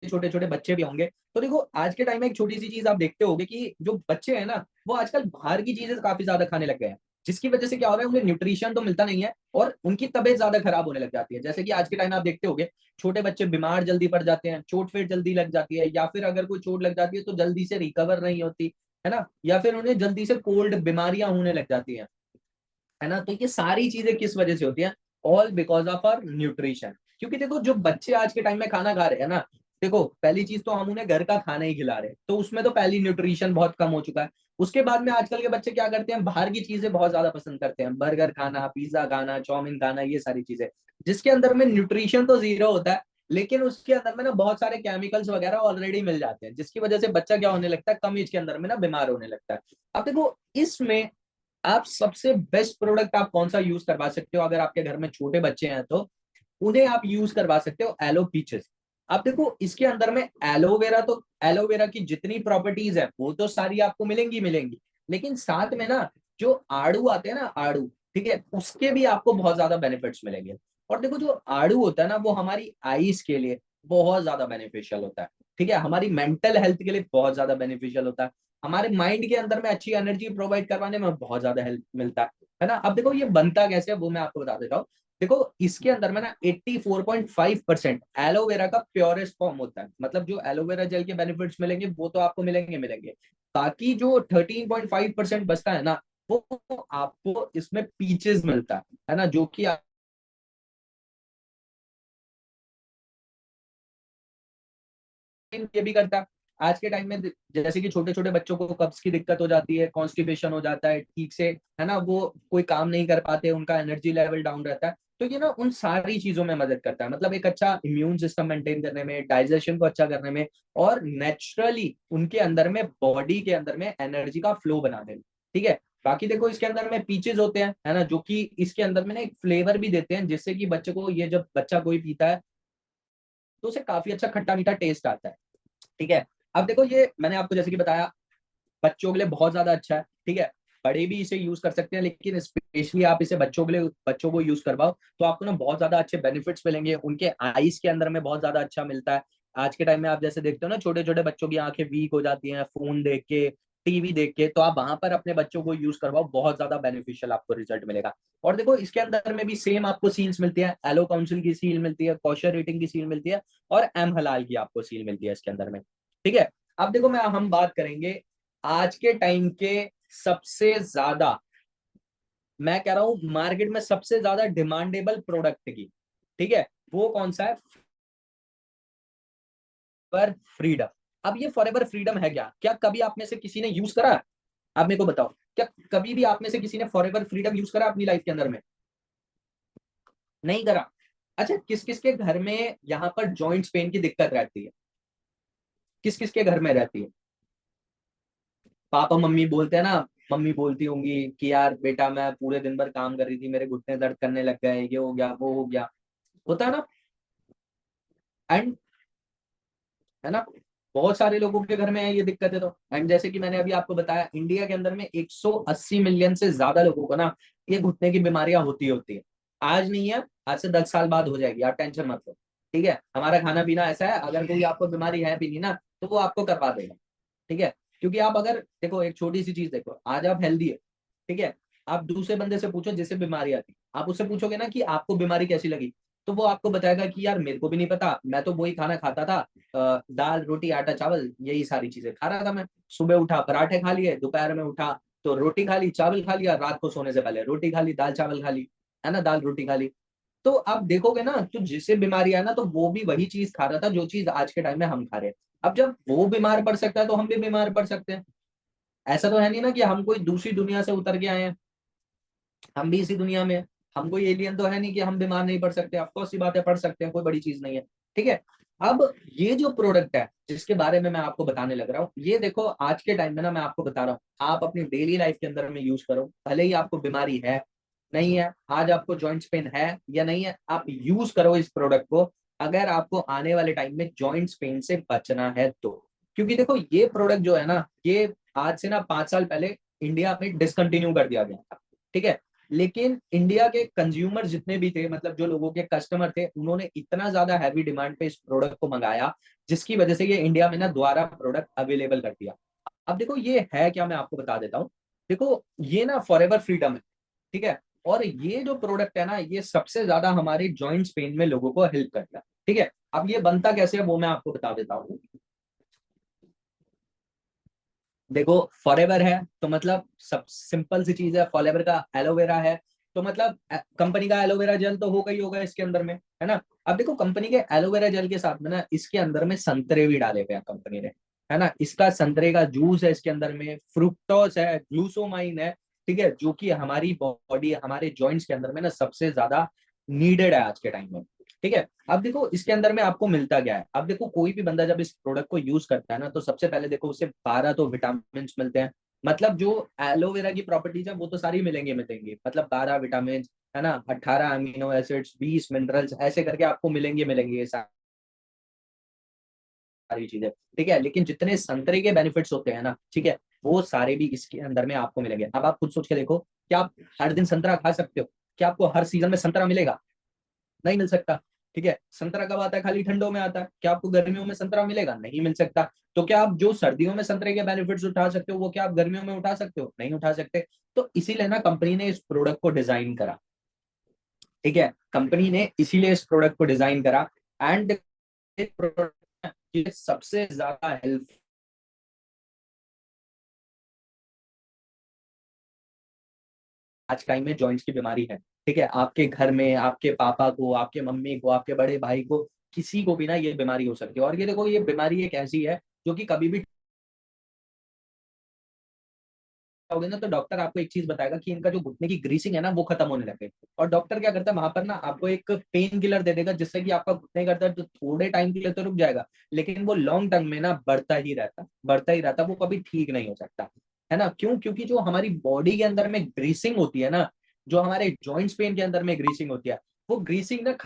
छोटे छोटे बच्चे भी होंगे। तो देखो आज के टाइम में एक छोटी सी चीज आप देखते होगे कि जो बच्चे हैं ना, वो आजकल बाहर की चीजें काफी ज्यादा खाने लग गए हैं, जिसकी वजह से क्या हो रहा है, उन्हें न्यूट्रिशन तो मिलता नहीं है और उनकी तबीयत ज्यादा खराब होने लग जाती है। जैसे कि आज के टाइम में आप देखते होगे छोटे बच्चे बीमार जल्दी पड़ जाते हैं, चोट फिर जल्दी लग जाती है, या फिर अगर कोई चोट लग जाती है तो जल्दी से रिकवर नहीं होती है ना, या फिर उन्हें जल्दी से कोल्ड बीमारियां होने लग जाती हैं, है ना। तो ये सारी चीजें किस वजह से होती हैं? All because of our nutrition. क्योंकि देखो जो बच्चे आज के टाइम में खाना खा रहे हैं ना, देखो पहली चीज तो हम उन्हें घर का खाना ही खिला रहे हैं, तो उसमें तो पहली न्यूट्रिशन बहुत कम हो चुका है। उसके बाद में आजकल के बच्चे क्या करते हैं, बाहर की चीजें बहुत ज्यादा पसंद करते हैं, बर्गर खाना, पिज्जा खाना, चाउमीन खाना, ये सारी चीजें, जिसके अंदर में न्यूट्रिशन तो जीरो होता है, लेकिन उसके अंदर में ना बहुत सारे केमिकल्स वगैरह ऑलरेडी मिल जाते हैं, जिसकी वजह से बच्चा क्या होने लगता है, कम एज के अंदर में ना बीमार होने लगता है। अब देखो इसमें आप सबसे बेस्ट प्रोडक्ट आप कौन सा यूज करवा सकते हो, अगर आपके घर में छोटे बच्चे हैं तो उन्हें आप यूज करवा सकते हो एलो पीचेस। आप देखो इसके अंदर में एलोवेरा, तो एलोवेरा की जितनी प्रॉपर्टीज है वो तो सारी आपको मिलेंगी मिलेंगी, लेकिन साथ में ना जो आड़ू आते हैं ना, आड़ू, ठीक है, उसके भी आपको बहुत ज्यादा बेनिफिट्स मिलेंगे। और देखो जो आड़ू होता है ना, वो हमारी आईज के लिए बहुत ज्यादा बेनिफिशियल होता है, ठीक है, हमारी मेंटल हेल्थ के लिए बहुत ज्यादा बेनिफिशियल होता है, हमारे माइंड के अंदर में अच्छी एनर्जी प्रोवाइड करवाने में बहुत ज्यादा हेल्प मिलता है ना। अब देखो ये बनता कैसे है वो मैं आपको बता देता हूँ। देखो इसके अंदर में ना 84.5% एलोवेरा का प्योरेस्ट फॉर्म होता है, मतलब जो एलोवेरा जेल के बेनिफिट्स मिलेंगे वो तो आपको मिलेंगे मिलेंगे, बाकी जो 13.5% बचता है ना, वो आपको इसमें पीचेस मिलता है ना, जो कि ये भी करता है। आज के टाइम में जैसे कि छोटे छोटे बच्चों को कब्ज की दिक्कत हो जाती है, कॉन्स्टिपेशन हो जाता है ठीक से, है ना, वो कोई काम नहीं कर पाते, उनका एनर्जी लेवल डाउन रहता है, तो ये ना उन सारी चीजों में मदद करता है, मतलब एक अच्छा इम्यून सिस्टम मेंटेन करने में, डाइजेशन को अच्छा करने में, और नेचुरली उनके अंदर में, बॉडी के अंदर में एनर्जी का फ्लो बनाने में, ठीक है। बाकी देखो इसके अंदर में पीचेज होते हैं, है ना, जो कि इसके अंदर में ना एक फ्लेवर भी देते हैं, जिससे कि बच्चे को, ये जब बच्चा कोई पीता है तो उसे काफी अच्छा खट्टा मीठा टेस्ट आता है, ठीक है। अब देखो ये मैंने आपको जैसे कि बताया, बच्चों के लिए बहुत ज्यादा अच्छा है, ठीक है, बड़े भी इसे यूज कर सकते हैं, लेकिन स्पेशली आप इसे बच्चों के लिए, बच्चों को यूज करवाओ तो आपको ना बहुत ज्यादा अच्छे बेनिफिट्स मिलेंगे, उनके आईज के अंदर में बहुत ज्यादा अच्छा मिलता है। आज के टाइम में आप जैसे देखते हो ना, छोटे छोटे बच्चों की आंखें वीक हो जाती हैं फोन देख के, टीवी देख के, तो आप वहां पर अपने बच्चों को यूज करवाओ, बहुत ज्यादा बेनिफिशियल आपको रिजल्ट मिलेगा। और देखो इसके अंदर में भी सेम आपको सील्स मिलती है, एलो काउंसिल की सील मिलती है, कॉशर रेटिंग की सील मिलती है, और एम हलाल की आपको सील मिलती है इसके अंदर में, ठीक है। अब देखो मैं हम बात करेंगे आज के टाइम के सबसे ज्यादा, मैं कह रहा हूं मार्केट में सबसे ज्यादा डिमांडेबल प्रोडक्ट की, ठीक है, वो कौन सा है? For freedom. अब ये फॉरएवर फ्रीडम है क्या? क्या कभी आप में से किसी ने यूज करा? आप मेरे को बताओ, क्या कभी भी आप में से किसी ने फॉरएवर फ्रीडम यूज करा अपनी लाइफ के अंदर में? नहीं करा। अच्छा किस किस के घर में यहाँ पर जॉइंट्स पेन की दिक्कत रहती है? किस किस के घर में रहती है? पापा मम्मी बोलते हैं ना, मम्मी बोलती होंगी कि यार बेटा मैं पूरे दिन भर काम कर रही थी, मेरे घुटने दर्द करने लग गए, ये हो गया वो हो गया, होता है ना। एंड, है ना, बहुत सारे लोगों के घर में है ये दिक्कत है। तो एंड जैसे कि मैंने अभी आपको बताया, इंडिया के अंदर में 180 मिलियन से ज्यादा लोगों को ना ये घुटने की बीमारियां होती है। आज नहीं है, आज से 10 साल बाद हो जाएगी, आप टेंशन मत लो, ठीक है। हमारा खाना पीना ऐसा है, अगर कोई आपको बीमारी है भी नहीं ना, तो वो आपको करवा देगा, ठीक है। क्योंकि आप अगर देखो एक छोटी सी चीज देखो, आज आप हेल्दी है, ठीक है, आप दूसरे बंदे से पूछो जिससे बीमारी आती, आप उससे पूछोगे ना कि आपको बीमारी कैसी लगी, तो वो आपको बताएगा कि यार मेरे को भी नहीं पता, मैं तो वही खाना खाता था, दाल रोटी आटा चावल यही सारी चीजें खा रहा था मैं, सुबह उठा पराठे खा लिए, दोपहर में उठा तो रोटी खा ली, चावल खा लिया, रात को सोने से पहले रोटी खा ली, दाल चावल खा ली, है ना, दाल रोटी खा ली। तो आप देखोगे ना, तो जिससे बीमारी है ना, तो वो भी वही चीज खा रहा था जो चीज आज के टाइम में हम खा रहे हैं। अब जब वो बीमार पड़ सकता है तो हम भी बीमार पड़ सकते हैं। ऐसा तो है नहीं ना कि हम कोई दूसरी दुनिया से उतर के आए हैं, हम भी इसी दुनिया में हैं। हम कोई एलियन तो है नहीं कि हम बीमार नहीं पड़ सकते, ऑफकोर्स सी बात है, पड़ सकते हैं, कोई बड़ी चीज नहीं है, ठीक है। अब ये जो प्रोडक्ट है जिसके बारे में मैं आपको बताने लग रहा हूँ, ये देखो आज के टाइम में ना मैं आपको बता रहा हूँ, आप अपनी डेली लाइफ के अंदर में यूज करो, भले ही आपको बीमारी है नहीं है, आज आपको जॉइंट्स पेन है या नहीं है, आप यूज करो इस प्रोडक्ट को, अगर आपको आने वाले टाइम में जॉइंट्स पेन से बचना है तो। क्योंकि देखो ये प्रोडक्ट जो है ना, ये आज से ना 5 साल पहले इंडिया में डिसकंटिन्यू कर दिया गया था, ठीक है। लेकिन इंडिया के कंज्यूमर जितने भी थे, मतलब जो लोगों के कस्टमर थे, उन्होंने इतना ज्यादा हैवी डिमांड पे इस प्रोडक्ट को मंगाया, जिसकी वजह से ये इंडिया में ना दोबारा प्रोडक्ट अवेलेबल कर दिया। अब देखो ये है क्या, मैं आपको बता देता हूँ। देखो ये ना फॉरएवर फ्रीडम है, ठीक है। और ये जो प्रोडक्ट है ना, ये सबसे ज्यादा हमारे जॉइंट्स पेन में लोगों को हेल्प करता है, ठीक है। अब ये बनता कैसे है वो मैं आपको बता देता हूँ। देखो फॉरएवर है तो मतलब सब सिंपल सी चीज है, फॉरएवर का एलोवेरा है तो मतलब कंपनी का एलोवेरा जेल तो होगा ही होगा इसके अंदर में, है ना। अब देखो कंपनी के एलोवेरा जेल के साथ में ना इसके अंदर में संतरे भी डाले हुए हैं कंपनी ने, है ना। इसका संतरे का जूस है, इसके अंदर में फ्रुक्टोस है, ग्लूसोमाइन है, ठीक है, जो कि हमारी बॉडी, हमारे जॉइंट्स के अंदर में ना सबसे ज्यादा नीडेड है आज के टाइम में, ठीक है। अब देखो इसके अंदर में आपको मिलता क्या है। अब देखो कोई भी बंदा जब इस प्रोडक्ट को यूज करता है ना, तो सबसे पहले देखो उसे 12 तो विटामिन मिलते हैं। मतलब जो एलोवेरा की प्रॉपर्टीज है वो तो सारी मिलेंगे मिलेंगे, मतलब 12 विटामिन, है ना, 18 अमीनो एसिड्स, 20 मिनरल्स, ऐसे करके आपको मिलेंगे मिलेंगे ये सारी चीजें, ठीक है। लेकिन जितने संतरे के बेनिफिट्स होते हैं ना, ठीक है, वो सारे भी इसके अंदर में आपको मिलेंगे। अब आप खुद सोच के देखो, क्या आप हर दिन संतरा खा सकते हो? क्या आपको हर सीजन में संतरा मिलेगा? नहीं मिल सकता, ठीक है। संतरा कब आता है? खाली ठंडों में आता है। क्या आपको गर्मियों में संतरा मिलेगा? नहीं मिल सकता। तो क्या आप जो सर्दियों में संतरे के बेनिफिट्स उठा सकते हो, वो क्या आप गर्मियों में उठा सकते हो? नहीं उठा सकते। तो इसीलिए ना कंपनी ने इस प्रोडक्ट को डिजाइन करा, ठीक है। कंपनी ने इसीलिए इस प्रोडक्ट को डिजाइन करा। एंड इस प्रोडक्ट की सबसे ज्यादा हेल्प आज टाइम में जॉइंट्स की बीमारी है, ठीक है। आपके घर में आपके पापा को, आपके मम्मी को, आपके बड़े भाई को, किसी को भी ना ये बीमारी हो सकती है। और ये देखो ये बीमारी एक ऐसी है जो कि कभी भी होगे ना, तो डॉक्टर आपको एक चीज बताएगा कि इनका जो घुटने की ग्रीसिंग है ना वो खत्म होने लगे। और डॉक्टर क्या करता है वहां पर ना आपको एक पेन किलर दे देगा, जिससे कि आपका घुटने का दर्द थोड़े टाइम के लिए तो रुक जाएगा, लेकिन वो लॉन्ग टर्म में ना बढ़ता ही रहता, बढ़ता ही रहता, वो कभी ठीक नहीं हो सकता, है ना। क्यों? क्योंकि जो हमारी बॉडी के अंदर में ग्रीसिंग होती है ना, जो हमारे जॉइंट्स पेन के अंदर में ग्रीसिंग होती है, वो ग्रीसिंग ना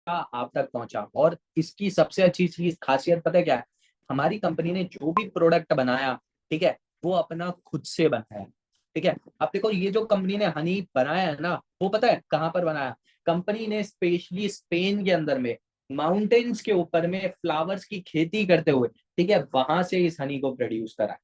आप तक पहुंचा। और इसकी सबसे अच्छी चीज खासियत पता है क्या है? हमारी कंपनी ने जो भी प्रोडक्ट बनाया, ठीक है, वो अपना खुद से बनाया, ठीक है। अब देखो ये जो कंपनी ने हनी बनाया है ना, वो पता है कहाँ पर बनाया? कंपनी ने स्पेशली स्पेन के अंदर में माउंटेन्स के ऊपर में फ्लावर्स की खेती करते हुए, ठीक है, वहां से इस हनी को प्रोड्यूस करा है,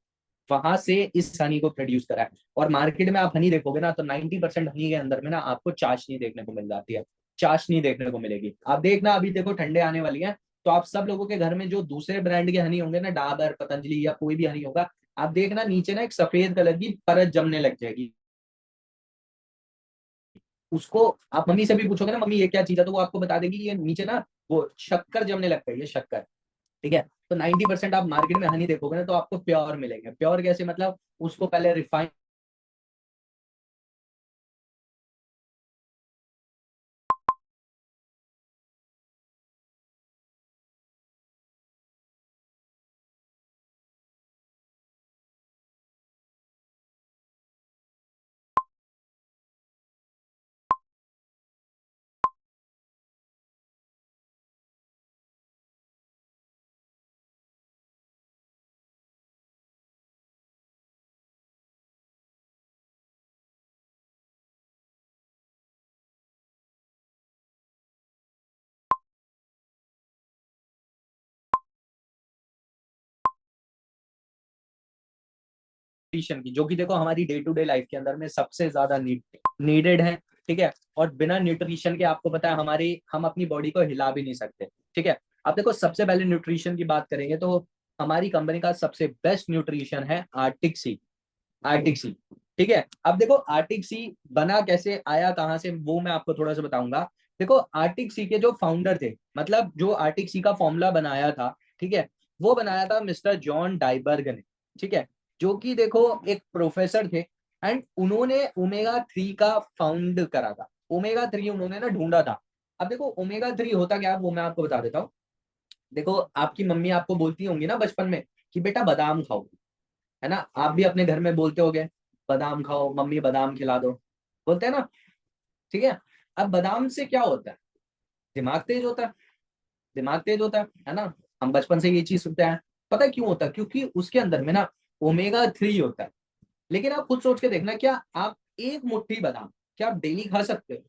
वहां से इस हनी को प्रोड्यूस करा है। और मार्केट में आप हनी देखोगे ना, तो 90% हनी के अंदर में ना आपको चाशनी देखने को मिल जाती है, चाशनी देखने को मिलेगी। आप देखना अभी देखो ठंडे आने वाली है, तो आप सब लोगों के घर में जो दूसरे ब्रांड के हनी होंगे ना, डाबर, पतंजलि या कोई भी हनी होगा, आप देखना नीचे ना एक सफेद कलर की परत जमने लग जाएगी। उसको आप मम्मी से भी पूछोगे ना, मम्मी ये क्या चीज है, तो वो आपको बता देगी कि ये नीचे ना वो शक्कर जमने लगता है, ये शक्कर, ठीक है। तो 90% आप मार्केट में हनी देखोगे ना, तो आपको प्योर मिलेंगे। प्योर कैसे? मतलब उसको पहले रिफाइन न्यूट्रिशन की, जो कि देखो हमारी डे टू डे लाइफ के अंदर में सबसे ज्यादा नीडेड है। ठीक है, और बिना न्यूट्रिशन के आपको पता है हम अपनी बॉडी को हिला भी नहीं सकते। ठीक है, अब देखो सबसे पहले न्यूट्रिशन की बात करेंगे तो हमारी कंपनी का सबसे बेस्ट न्यूट्रिशन है आर्टिक सी। आर्टिक सी, ठीक है। अब देखो आर्टिक सी बना कैसे, आया कहाँ से, वो मैं आपको थोड़ा सा बताऊंगा। देखो आर्टिक सी के जो फाउंडर थे, मतलब जो आर्टिक सी का फॉर्मूला बनाया था, ठीक है, वो बनाया था मिस्टर जॉन डाइबर्ग ने। ठीक है, जो कि देखो एक प्रोफेसर थे, एंड उन्होंने ओमेगा 3 का फाउंड करा था। ओमेगा 3 उन्होंने ना ढूंढा था। अब देखो ओमेगा 3 होता क्या है, वो मैं आपको बता देता हूँ। देखो आपकी मम्मी आपको बोलती होंगी ना बचपन में कि बेटा बादाम खाओ, है ना, आप भी अपने घर में बोलते होगे बादाम खाओ, मम्मी बादाम खिला दो, बोलते हैं ना। ठीक है, अब बादाम से क्या होता है, दिमाग तेज होता है। दिमाग तेज होता है ना। हम बचपन से ये चीज सुनते हैं। पता है क्यों होता है? क्योंकि उसके अंदर में ना ओमेगा 3 होता है। लेकिन आप खुद सोच के देखना, क्या आप एक मुट्ठी बादाम क्या आप डेली खा सकते हो?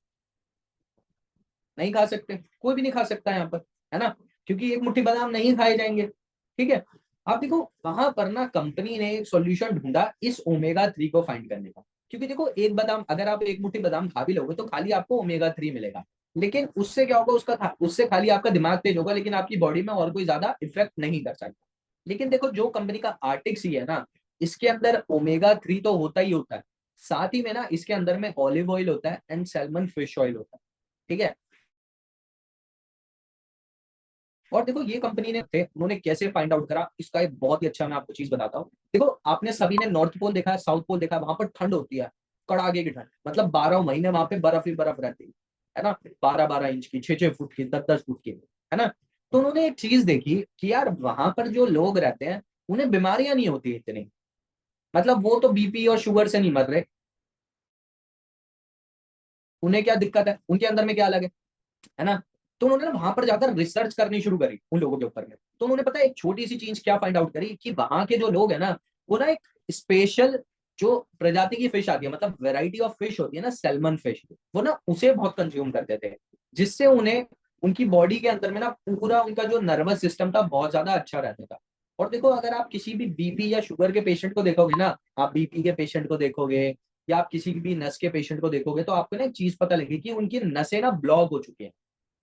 नहीं खा सकते, कोई भी नहीं खा सकता यहाँ पर, है ना, क्योंकि एक मुट्ठी बादाम नहीं खाए जाएंगे। ठीक है, आप देखो वहां पर ना कंपनी ने एक सॉल्यूशन ढूंढा इस ओमेगा 3 को फाइंड करने का। क्योंकि देखो एक बादाम, अगर आप एक मुट्ठी बादाम खा भी लोगे तो खाली आपको ओमेगा 3 मिलेगा, लेकिन उससे क्या होगा, उससे खाली आपका दिमाग तेज होगा, लेकिन आपकी बॉडी में और कोई ज्यादा इफेक्ट नहीं कर सकता। लेकिन देखो जो कंपनी का आर्टिक सी है ना, इसके अंदर ओमेगा 3 तो होता ही होता है, साथ ही में ना इसके अंदर में ऑलिव ऑयल होता है एंड सैल्मन फिश ऑयल होता है। ठीक है, और देखो ये कंपनी ने थे, उन्होंने कैसे फाइंड आउट करा, इसका एक बहुत ही अच्छा मैं आपको चीज बताता हूँ। देखो आपने सभी ने नॉर्थ पोल देखा है, साउथ पोल देखा है, वहां पर ठंड होती है, कड़ाके की ठंड, मतलब 12 महीने वहां पे बर्फ ही बर्फ रहती है ना, 12-12 इंच की, 6-6 फुट की, 10-10 फुट की, है ना। तो उन्होंने एक चीज देखी कि यार वहां पर जो लोग रहते हैं उन्हें बीमारियां नहीं होती इतनी, मतलब वो तो बीपी और शुगर से नहीं मर रहे, उन्हें क्या दिक्कत है, उनके अंदर में क्या अलग है ना। तो उन्होंने वहां पर जाकर रिसर्च करनी शुरू करी उन लोगों के ऊपर में। तो उन्होंने पता है एक छोटी सी चीज क्या फाइंड आउट करी, कि वहां के जो लोग है ना, वो ना एक स्पेशल जो प्रजाति की फिश आती है, मतलब वेराइटी ऑफ फिश होती है ना, सैल्मन फिश, वो ना उसे बहुत कंज्यूम करते थे, जिससे उन्हें उनकी बॉडी के अंदर में ना पूरा उनका जो नर्वस सिस्टम था बहुत ज्यादा अच्छा रहता था। और देखो अगर आप किसी भी बीपी या शुगर के पेशेंट को देखोगे ना, आप बीपी के पेशेंट को देखोगे या आप किसी भी नस के पेशेंट को देखोगे, तो आपको ना एक चीज पता लगेगी कि उनकी नसें ना ब्लॉक हो चुकी है।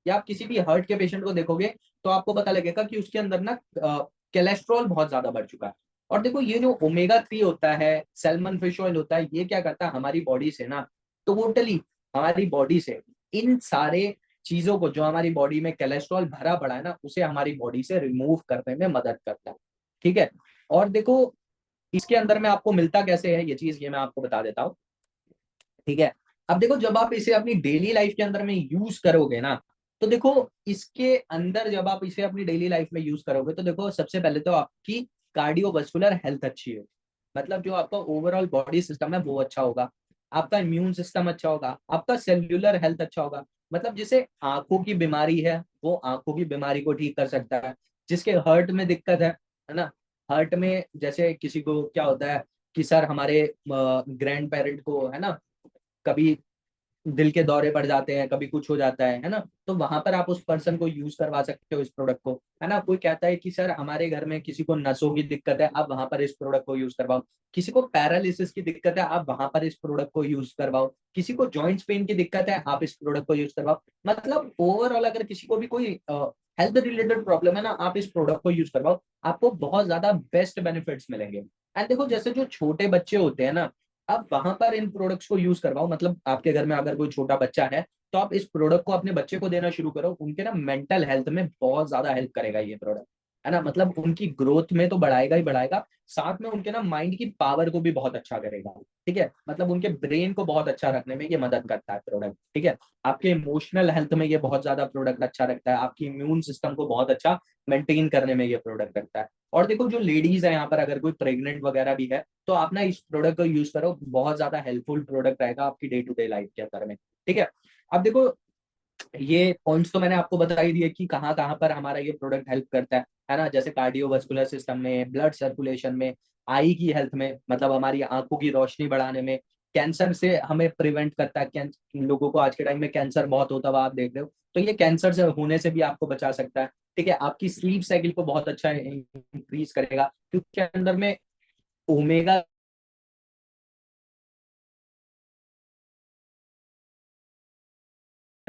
या आप किसी भी हार्ट के पेशेंट को देखोगे तो आपको पता लगेगा कि उसके अंदर ना कोलेस्ट्रॉल बहुत ज्यादा बढ़ चुका है। और देखो ये जो ओमेगा 3 होता है, सैल्मन फिश ऑयल होता है, ये क्या करता है हमारी बॉडी से ना, टोटली हमारी बॉडी से इन सारे चीजों को, जो हमारी बॉडी में कोलेस्ट्रॉल भरा पड़ा है ना, उसे हमारी बॉडी से रिमूव करने में मदद करता है। ठीक है, और देखो इसके अंदर में आपको मिलता कैसे है ये चीज, ये मैं आपको बता देता हूँ। ठीक है, अब देखो जब आप इसे अपनी डेली लाइफ के अंदर में यूज करोगे ना, तो देखो इसके अंदर जब आप इसे अपनी डेली लाइफ में यूज करोगे तो देखो सबसे पहले तो आपकी कार्डियोवास्कुलर हेल्थ अच्छी होगी, मतलब जो आपका ओवरऑल बॉडी सिस्टम है वो अच्छा होगा, आपका इम्यून सिस्टम अच्छा होगा, आपका सेल्यूलर हेल्थ अच्छा होगा, मतलब जिसे आंखों की बीमारी है वो आंखों की बीमारी को ठीक कर सकता है, जिसके हार्ट में दिक्कत है ना, हार्ट में जैसे किसी को क्या होता है कि सर हमारे ग्रैंड पेरेंट को है ना, कभी दिल के दौरे पड़ जाते हैं, कभी कुछ हो जाता है ना, तो वहां पर आप उस पर्सन को यूज करवा सकते हो इस प्रोडक्ट को, है ना। कोई कहता है कि सर हमारे घर में किसी को नसों की दिक्कत है, आप वहां पर इस प्रोडक्ट को यूज करवाओ, किसी को पैरालिसिस की दिक्कत है आप वहां पर इस प्रोडक्ट को यूज करवाओ, किसी को जॉइंट्स पेन की दिक्कत है आप इस प्रोडक्ट को यूज करवाओ, मतलब ओवरऑल अगर किसी को भी कोई हेल्थ रिलेटेड प्रॉब्लम है ना, आप इस प्रोडक्ट को यूज करवाओ, आपको बहुत ज्यादा बेस्ट बेनिफिट्स मिलेंगे। एंड देखो जैसे जो छोटे बच्चे होते हैं ना, आप वहां पर इन प्रोडक्ट्स को यूज करवाओ, मतलब आपके घर में अगर कोई छोटा बच्चा है तो आप इस प्रोडक्ट को अपने बच्चे को देना शुरू करो, उनके ना मेंटल हेल्थ में बहुत ज्यादा हेल्प करेगा ये प्रोडक्ट, है ना, मतलब उनकी ग्रोथ में तो बढ़ाएगा ही बढ़ाएगा, साथ में उनके ना माइंड की पावर को भी बहुत अच्छा करेगा। ठीक है, मतलब उनके ब्रेन को बहुत अच्छा रखने में ये मदद करता है प्रोडक्ट। ठीक है, आपके इमोशनल हेल्थ में ये बहुत ज्यादा प्रोडक्ट अच्छा रखता है, आपकी इम्यून सिस्टम को बहुत अच्छा मेंटेन करने में ये प्रोडक्ट रखता है। और देखो जो लेडीज है यहाँ पर, अगर कोई प्रेग्नेंट वगैरह भी है तो आप ना इस प्रोडक्ट को यूज करो, बहुत ज्यादा हेल्पफुल प्रोडक्ट रहेगा आपकी डे टू डे लाइफ के अंदर में। ठीक है, अब देखो ये पॉइंट्स तो मैंने आपको बता ही दिए कि कहाँ कहाँ पर हमारा ये प्रोडक्ट हेल्प करता है ना, जैसे कार्डियोवास्कुलर सिस्टम में, ब्लड सर्कुलेशन में, आई की हेल्थ में, मतलब हमारी आंखों की रोशनी बढ़ाने में, कैंसर से हमें प्रिवेंट करता है, लोगों को आज के टाइम में कैंसर बहुत होता हुआ आप देख रहे हो, तो ये कैंसर से होने से भी आपको बचा सकता है। ठीक है, आपकी स्लीप साइकिल को बहुत अच्छा इंक्रीज करेगा, क्योंकि अंदर में ओमेगा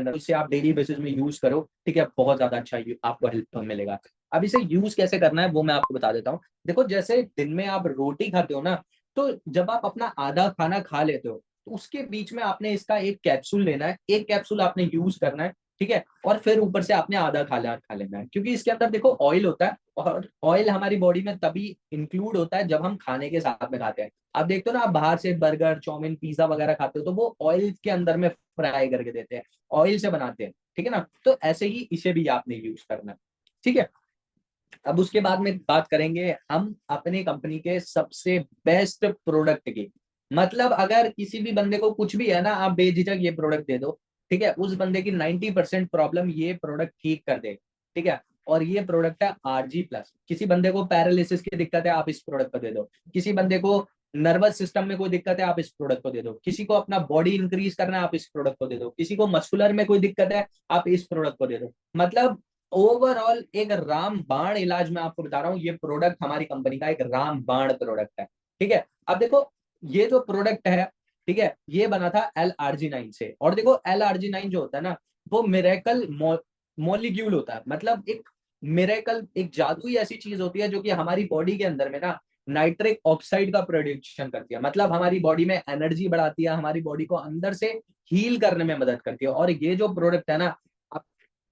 अंदर, इससे आप डेली बेसिस में यूज करो, ठीक है, बहुत ज्यादा अच्छा आपको हेल्प मिलेगा। अब इसे यूज कैसे करना है वो मैं आपको बता देता हूँ। देखो जैसे दिन में आप रोटी खाते हो ना, तो जब आप अपना आधा खाना खा लेते हो तो उसके बीच में आपने इसका एक कैप्सूल लेना है, एक कैप्सूल आपने यूज करना है, ठीक है, और फिर ऊपर से आपने आधा खा लेना है, क्योंकि इसके अंदर देखो ऑयल होता है, और ऑयल हमारी बॉडी में तभी इंक्लूड होता है जब हम खाने के साथ में खाते हैं। आप देखते हो ना, आप बाहर से बर्गर चाउमीन पिज्जा वगैरह खाते हो तो वो ऑयल के अंदर में फ्राई करके देते हैं, ऑयल से बनाते हैं, ठीक है ना, तो ऐसे ही इसे भी आपने यूज करना है, ठीक है। अब उसके बाद में बात करेंगे हम अपनी कंपनी के सबसे बेस्ट प्रोडक्ट की। मतलब अगर किसी भी बंदे को कुछ भी है ना, आप बेझिझक ये प्रोडक्ट दे दो, ठीक है, उस बंदे की 90% प्रॉब्लम ये प्रोडक्ट ठीक कर दे, ठीक है। और ये प्रोडक्ट है RG+। किसी बंदे को पैरालिसिस की दिक्कत है, आप इस प्रोडक्ट को दे दो। किसी बंदे को नर्वस सिस्टम में कोई दिक्कत है, आप इस प्रोडक्ट को दे दो। किसी को अपना बॉडी इंक्रीज करना है, आप इस प्रोडक्ट को दे दो। किसी को मस्कुलर में कोई दिक्कत है, आप इस प्रोडक्ट को दे दो। मतलब ओवरऑल एक रामबाण इलाज मैं आपको बता रहा हूँ, ये प्रोडक्ट हमारी कंपनी का एक रामबाण प्रोडक्ट है, ठीक है। अब देखो ये जो प्रोडक्ट है, ठीक है, ये बना था LRG9 से। और देखो LRG9 जो होता है ना, वो मिरेकल मॉलिक्यूल होता है, मतलब एक मिरेकल, एक जादुई ऐसी चीज होती है जो कि हमारी बॉडी के अंदर में ना नाइट्रिक ऑक्साइड का प्रोडक्शन करती है, मतलब हमारी बॉडी में एनर्जी बढ़ाती है, हमारी बॉडी को अंदर से हील करने में मदद करती है। और ये जो प्रोडक्ट है ना,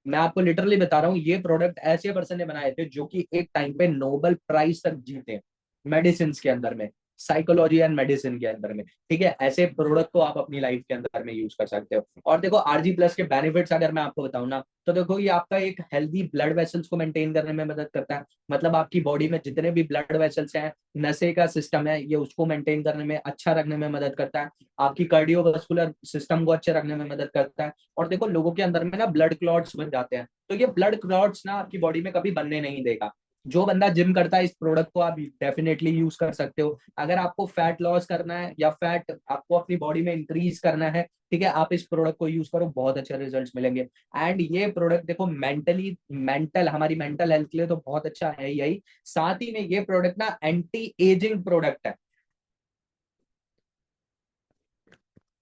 मैं आपको लिटरली बता रहा हूँ, ये प्रोडक्ट ऐसे पर्सन ने बनाए थे जो कि एक टाइम पे नोबेल प्राइज तक जीते मेडिसिन के अंदर में, साइकोलॉजी एंड मेडिसिन के अंदर में, ठीक है। ऐसे प्रोडक्ट को आप अपनी लाइफ के अंदर में यूज कर सकते हो। और देखो RG+ के बेनिफिट्स अगर मैं आपको बताऊं ना, तो देखो ये आपका एक हेल्दी ब्लड वेसल्स को मेंटेन करने में मदद करता है। मतलब आपकी बॉडी में जितने भी ब्लड वेसल्स हैं, नशे का सिस्टम है, ये उसको मेंटेन करने में, अच्छा रखने में मदद करता है। आपकी कार्डियोवास्कुलर सिस्टम को अच्छे रखने में मदद करता है। और देखो लोगों के अंदर में ना ब्लड क्लॉट्स बन जाते हैं, तो ये ब्लड क्लॉट्स ना आपकी बॉडी में कभी बनने नहीं देगा। जो बंदा जिम करता है, इस प्रोडक्ट को आप डेफिनेटली यूज कर सकते हो। अगर आपको फैट लॉस करना है या फैट आपको अपनी बॉडी में इंक्रीज करना है, ठीक है, आप इस प्रोडक्ट को यूज करो, बहुत अच्छे रिजल्ट्स मिलेंगे। एंड ये प्रोडक्ट देखो हमारी मेंटल हेल्थ के लिए तो बहुत अच्छा है यही, साथ ही में ये प्रोडक्ट ना एंटी एजिंग प्रोडक्ट है।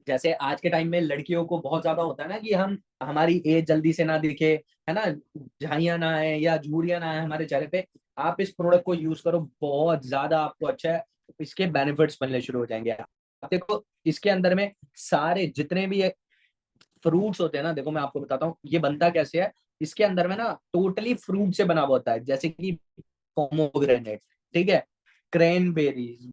जैसे आज के टाइम में लड़कियों को बहुत ज्यादा होता है ना कि हम हमारी एज जल्दी से ना दिखे, है ना, झाइयां ना आए या झुर्रियां ना आए हमारे चेहरे पे, आप इस प्रोडक्ट को यूज करो, बहुत ज्यादा आपको अच्छा है, इसके बेनिफिट्स मिलने शुरू हो जाएंगे। आप देखो इसके अंदर में सारे जितने भी फ्रूट्स होते हैं ना, देखो मैं आपको बताता हूँ ये बनता कैसे है। इसके अंदर में ना टोटली फ्रूट से बना हुआ होता है, जैसे कि पोमोग्रेनेट, ठीक है, क्रैनबेरीज,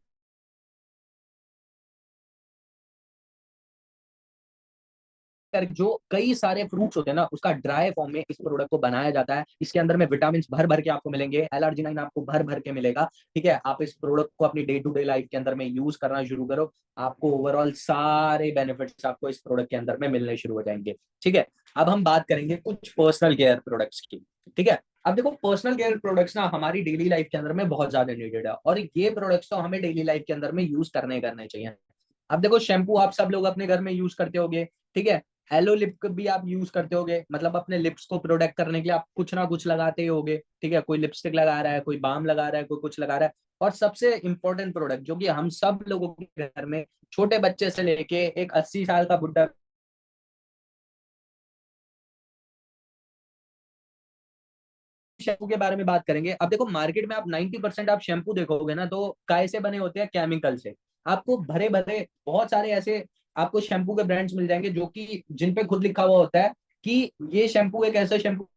जो कई सारे फ्रूट्स होते हैं ना, उसका ड्राई फॉर्म में इस प्रोडक्ट को बनाया जाता है। इसके अंदर में विटामिन भर भर के आपको मिलेंगे, LRG9 आपको भर भर के मिलेगा, ठीक है। आप इस प्रोडक्ट को अपनी डे टू डे लाइफ के अंदर में यूज करना शुरू करो, आपको ओवरऑल सारे बेनिफिट्स आपको इस प्रोडक्ट के अंदर में मिलने शुरू हो जाएंगे, ठीक है। अब हम बात करेंगे कुछ पर्सनल केयर प्रोडक्ट्स की, ठीक है। अब देखो पर्सनल केयर प्रोडक्ट्स ना हमारी डेली लाइफ के अंदर में बहुत ज्यादा नीडेड है, और ये प्रोडक्ट्स तो हमें डेली लाइफ के अंदर में यूज करने चाहिए। अब देखो शैम्पू आप सब लोग अपने घर में यूज करते होगे, ठीक है। एलो लिप भी आप यूज करते होगे, मतलब अपने लिप्स को प्रोटेक्ट करने के लिए आप कुछ ना कुछ लगाते ही होगे, ठीक है। कोई लिपस्टिक लगा रहा है, कोई बाम लगा रहा है, कोई कुछ लगा रहा है। और सबसे इंपॉर्टेंट प्रोडक्ट जो कि हम सब लोगों के घर में, छोटे बच्चे से लेके एक 80 साल का बुढ़ा, शैम्पू के बारे में बात करेंगे। अब देखो मार्केट में आप 90% आप शैम्पू देखोगे ना, तो काय से बने होते हैं, केमिकल से। आपको भरे भरे बहुत सारे ऐसे आपको शैम्पू के ब्रांड्स मिल जाएंगे जो कि जिन पे खुद लिखा हुआ होता है कि ये शैम्पू एक ऐसा शैम्पू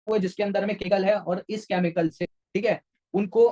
है जिसके अंदर में केमिकल है, और इस केमिकल से, ठीक है, उनको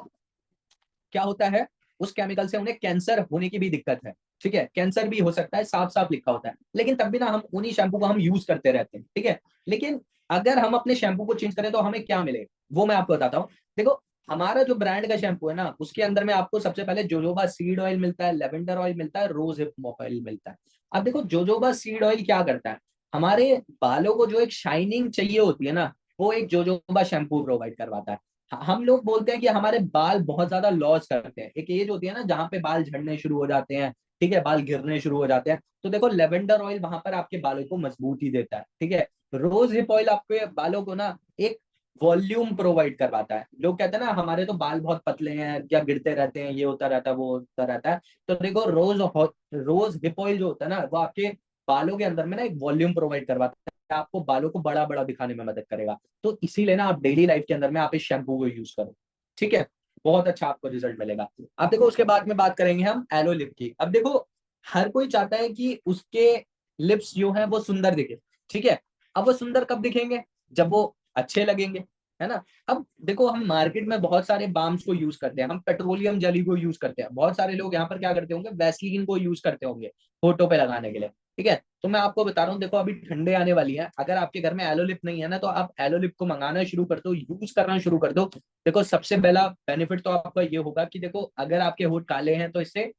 क्या होता है, उस केमिकल से उन्हें कैंसर होने की भी दिक्कत है, ठीक है, कैंसर भी हो सकता है, साफ साफ लिखा होता है। लेकिन तब भी ना हम उन्हीं शैम्पू को हम यूज करते रहते हैं, ठीक है। लेकिन अगर हम अपने शैम्पू को चेंज करें तो हमें क्या मिले, वो मैं आपको बताता हूँ। देखो हमारा जो ब्रांड का शैम्पू है ना, उसके अंदर में आपको सबसे पहले जोजोबा सीड ऑयल मिलता है, लेवेंडर ऑयल मिलता है, रोज हिप ऑयल मिलता है। अब देखो जोजोबा सीड ऑयल क्या करता है, हमारे बालों को जो एक शाइनिंग चाहिए होती है ना, वो एक जोजोबा शैम्पू प्रोवाइड करवाता है। हम लोग बोलते हैं कि हमारे बाल बहुत ज्यादा लॉस करते हैं, एक एज होती है ना जहाँ पे बाल झड़ने शुरू हो जाते हैं, ठीक है, बाल गिरने शुरू हो जाते हैं। तो देखो लेवेंडर ऑयल वहां पर आपके बालों को मजबूती देता है, ठीक है। रोज हिप ऑयल आपके बालों को ना एक वॉल्यूम प्रोवाइड करवाता है। लोग कहते हैं ना हमारे तो बाल बहुत पतले हैं, क्या गिरते रहते हैं, ये होता रहता है, वो होता रहता है। तो देखो रोज हिप ऑयल जो होता है ना, वो आपके बालों के अंदर में ना एक वॉल्यूम प्रोवाइड करवाता है, आपको बालों को बड़ा बड़ा दिखाने में मदद करेगा। तो इसीलिए ना आप डेली लाइफ के अंदर में आप इस शैम्पू को यूज करो, ठीक है, बहुत अच्छा आपको रिजल्ट मिलेगा। अब देखो उसके बाद में बात करेंगे हम एलो लिप की। अब देखो हर कोई चाहता है कि उसके लिप्स जो है वो सुंदर दिखे, ठीक है। अब वो सुंदर कब दिखेंगे, जब वो अच्छे लगेंगे, है ना। अब देखो हम मार्केट में बहुत सारे बाम्स को यूज करते हैं, हम पेट्रोलियम जेली को यूज करते हैं, बहुत सारे लोग यहाँ पर क्या करते होंगे, वैसलीन को यूज करते होंगे होठों पे लगाने के लिए, ठीक है। तो मैं आपको बता रहा हूँ, देखो अभी ठंडे आने वाली है, अगर आपके घर में एलोलिप नहीं है ना, तो आप एलोलिप को मंगाना शुरू कर दो, यूज करना शुरू कर दो। देखो सबसे पहला बेनिफिट तो आपका ये होगा कि देखो अगर आपके होठ काले हैं तो इससे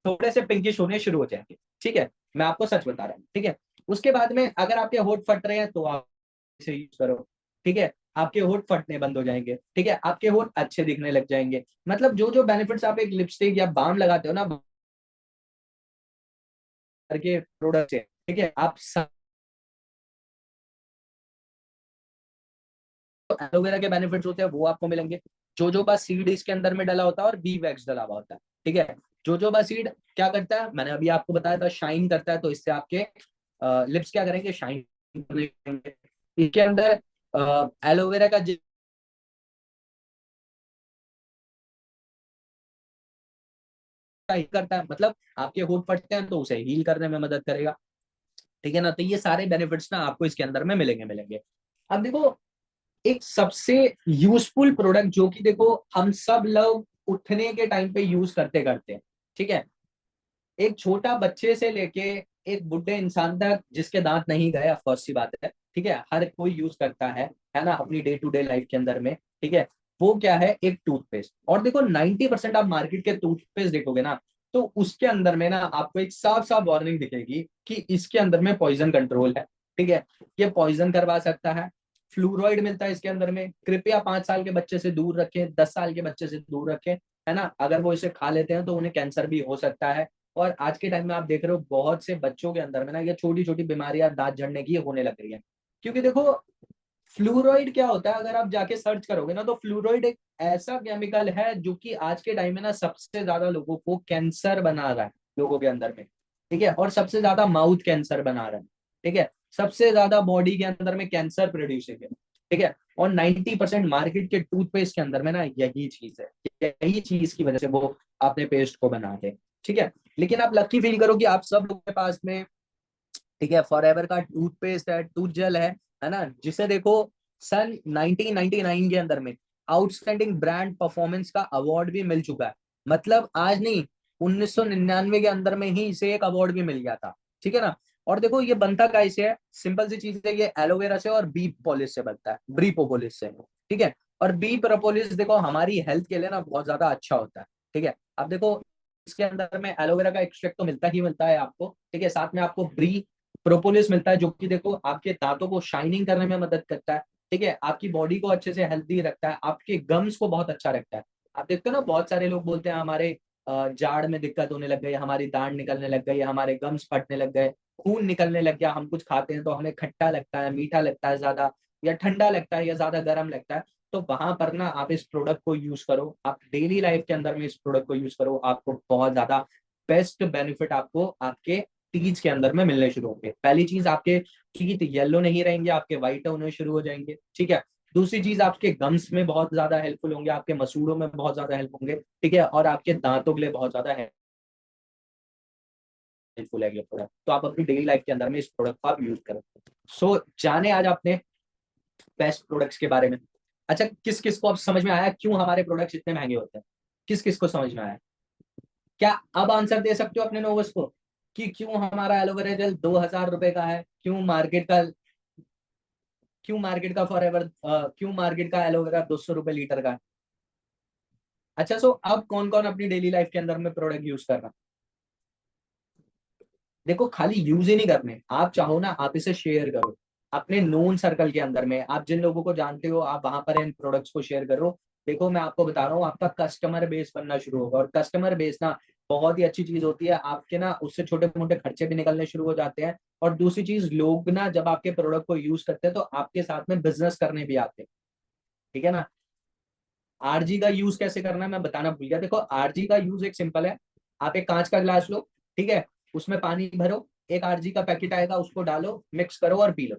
थोड़े से पिंकिश होने शुरू हो जाएंगे, ठीक है। मैं आपको सच बता रहा हूँ, ठीक है। उसके बाद में अगर आपके होठ फट रहे हैं तो आप इसे यूज करो, ठीक है। आपके होठ फटने बंद हो जाएंगे, ठीक है, आपके होठ अच्छे दिखने लग जाएंगे। मतलब जो जो बेनिफिट्स आप एक लिपस्टिक या बाम लगाते हो ना करके प्रोडक्ट है, ठीक है, आप सब एलोवेरा के बेनिफिट्स होते हैं वो आपको मिलेंगे। जोजोबा सीड इसके अंदर में डला होता है और बी वैक्स डला हुआ होता है, ठीक है। जोजोबा सीड क्या करता है, मैंने अभी आपको बताया था, शाइन करता है, तो इससे आपके लिप्स क्या करेंगे, शाइन करेंगे। इसके अंदर एलोवेरा का हील करता है, मतलब आपके होठ फटते हैं तो उसे हील करने में मदद करेगा, ठीक है ना। तो ये सारे बेनिफिट्स ना आपको इसके अंदर में मिलेंगे। अब देखो एक सबसे यूजफुल प्रोडक्ट जो कि देखो हम सब लोग उठने के टाइम पे यूज करते करते हैं, ठीक है। एक छोटा बच्चे से लेके एक बुढ़े इंसान तक जिसके दांत नहीं गए, ऑफ सी बात है, ठीक है, हर कोई यूज करता है ना, अपनी डे टू डे लाइफ के अंदर में, ठीक है। वो क्या है, एक टूथपेस्ट। और देखो 90% आप मार्केट के टूथपेस्ट देखोगे ना, तो उसके अंदर में ना आपको एक साफ साफ वार्निंग दिखेगी कि इसके अंदर में पॉइजन कंट्रोल है, ठीक है, ये पॉइजन करवा सकता है, फ्लूरोइड मिलता है इसके अंदर में। कृपया 5 साल के बच्चे से दूर रखें, 10 साल के बच्चे से दूर रखें, है ना। अगर वो इसे खा लेते हैं तो उन्हें कैंसर भी हो सकता है। और आज के टाइम में आप देख रहे हो बहुत से बच्चों के अंदर में ना ये छोटी छोटी बीमारियां दांत झड़ने की होने लग रही है, क्योंकि देखो फ्लूरोइड क्या होता है, अगर आप जाके सर्च करोगे ना, तो फ्लूरोइड एक ऐसा केमिकल है जो कि आज के टाइम में ना सबसे ज्यादा लोगों को कैंसर बना रहा है लोगों के अंदर में, ठीक है, और सबसे ज्यादा माउथ कैंसर बना रहा है, ठीक है, सबसे ज्यादा बॉडी के अंदर में कैंसर प्रोड्यूसिंग है, ठीक है। और 90% मार्केट के टूथपेस्ट के अंदर में ना यही चीज है, यही चीज की वजह से वो अपने पेस्ट को बनाते हैं, ठीक है। लेकिन आप लकी फील करो कि आप सब लोगों के पास में, ठीक है, फॉरएवर का टूथपेस्ट है, टूथ जेल है ना, जिसे देखो सन 1999 के अंदर में आउटस्टैंडिंग ब्रांड परफॉर्मेंस का अवार्ड भी मिल चुका है। मतलब आज नहीं, 1999 के अंदर में ही इसे एक अवार्ड भी मिल गया था, ठीक है ना। और देखो ये बनता कैसे है, सिंपल सी चीज है, ये एलोवेरा से और बी पॉलिश से बनता है, ब्री पोपोलिस से, ठीक है। और बी प्रोपोलिस देखो हमारी हेल्थ के लिए ना बहुत ज्यादा अच्छा होता है, ठीक है। अब देखो इसके अंदर में एलोवेरा का एक्सट्रैक्ट तो मिलता ही मिलता है आपको, ठीक है, साथ में आपको ब्री प्रोपोलिस मिलता है जो कि देखो आपके दांतों को शाइनिंग करने में मदद करता है, ठीक है, आपकी बॉडी को अच्छे से हेल्दी रखता है, आपके गम्स को बहुत अच्छा रखता है। आप देखते हो ना बहुत सारे लोग बोलते हैं हमारे जाड़ में दिक्कत होने लग गई, हमारी दाढ़ निकलने लग गई, हमारे गम्स फटने लग गए, खून निकलने लग गया, हम कुछ खाते हैं तो हमें खट्टा लगता है, मीठा लगता है ज्यादा, या ठंडा लगता है, या ज्यादा गर्म लगता है। तो वहां पर ना आप इस प्रोडक्ट को यूज करो, आप डेली लाइफ के अंदर में इस प्रोडक्ट को यूज करो, आपको बहुत ज्यादा बेस्ट बेनिफिट आपको आपके टीथ के अंदर में मिलने शुरू होंगे। पहली चीज, आपके टीथ येलो नहीं रहेंगे, आपके व्हाइट होने शुरू हो जाएंगे, ठीक है। दूसरी चीज, आपके गम्स में बहुत ज्यादा हेल्पफुल होंगे, आपके मसूड़ों में बहुत ज्यादा हेल्प होंगे, ठीक है, और आपके दांतों के लिए बहुत ज्यादा हेल्पफुल है ये प्रोडक्ट। तो आप अपनी डेली लाइफ के अंदर में इस प्रोडक्ट को आप यूज करें। सो जाने आज आपने बेस्ट प्रोडक्ट्स के बारे में। अच्छा, किस किस को अब समझ में आया क्यों हमारे प्रोडक्ट्स इतने महंगे होते हैं, किस किस को समझ में आया? क्या अब आंसर दे सकते हो अपने नोवस को कि क्यों हमारा एलोवेरा जेल 2,000 रुपए का है, क्यों मार्केट का एलोवेरा 200 रुपए लीटर का है? अच्छा, सो अब कौन कौन अपनी डेली लाइफ के अंदर में प्रोडक्ट यूज कर रहा है? देखो खाली यूज ही नहीं करने, आप चाहो ना आप इसे शेयर करो अपने नोन सर्कल के अंदर में, आप जिन लोगों को जानते हो आप वहां पर इन प्रोडक्ट्स को शेयर करो। देखो मैं आपको बता रहा हूँ, आपका कस्टमर बेस बनना शुरू होगा, और कस्टमर बेस ना बहुत ही अच्छी चीज होती है आपके ना, उससे छोटे मोटे खर्चे भी निकलने शुरू हो जाते हैं। और दूसरी चीज, लोग ना जब आपके प्रोडक्ट को यूज करते हैं तो आपके साथ में बिजनेस करने भी आते हैं, ठीक है ना। आरजी का यूज कैसे करना है मैं बताना भूल गया। देखो आरजी का यूज एक सिंपल है, आप एक कांच का ग्लास लो, ठीक है, उसमें पानी भरो, एक आरजी का पैकेट आएगा, उसको डालो, मिक्स करो और पी लो।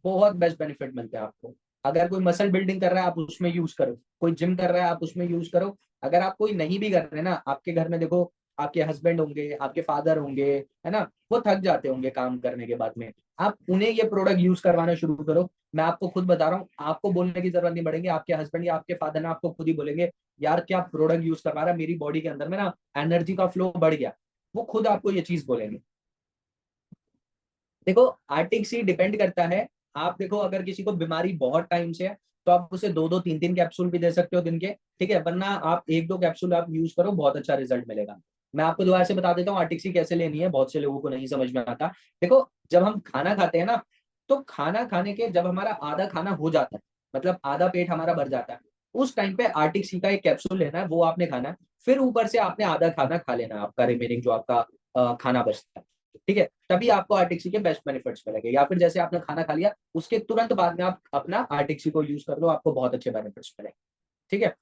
बहुत बेस्ट बेनिफिट मिलते हैं आपको। अगर कोई मसल बिल्डिंग कर रहा है आप उसमें यूज करो, कोई जिम कर रहा है आप उसमें यूज करो। अगर आप कोई नहीं भी कर रहे ना, आपके घर में देखो आपके हस्बैंड होंगे, आपके फादर होंगे, है ना, वो थक जाते होंगे काम करने के बाद में, आप उन्हें ये प्रोडक्ट यूज करवाना शुरू करो। मैं आपको खुद बता रहा हूँ, आपको बोलने की जरूरत नहीं पड़ेगी, आपके हस्बैंड या आपके फादर ने आपको खुद ही बोलेंगे यार क्या प्रोडक्ट यूज करवा रहा है, मेरी बॉडी के अंदर में ना एनर्जी का फ्लो बढ़ गया। वो खुद आपको ये चीज बोलेंगे। देखो आरटीसी डिपेंड करता है। आप देखो अगर किसी को बीमारी बहुत टाइम से है तो आप उसे दो दो तीन तीन कैप्सूल भी दे सकते हो दिन के, ठीक है, वरना आप एक दो कैप्सूल आप यूज करो, बहुत अच्छा रिजल्ट मिलेगा। मैं आपको दोबारा से बता देता हूँ आरटीसी कैसे लेनी है, बहुत से लोगों को नहीं समझ में आता। देखो जब हम खाना खाते हैं ना, तो खाना खाने के जब हमारा आधा खाना हो जाता है, मतलब आधा पेट हमारा भर जाता है, उस टाइम पे आरटीसी का एक कैप्सूल लेना है, वो आपने खाना है। फिर ऊपर से आपने आधा खाना खा लेना है, आपका रिमेनिंग जो आपका खाना बचता है, ठीक है, तभी आपको आरटीसी के बेस्ट बेनिफिट्स मिलेंगे। या फिर जैसे आपने खाना खा लिया उसके तुरंत बाद में आप अपना आरटीसी को यूज कर लो, आपको बहुत अच्छे बेनिफिट्स मिलेंगे, ठीक है।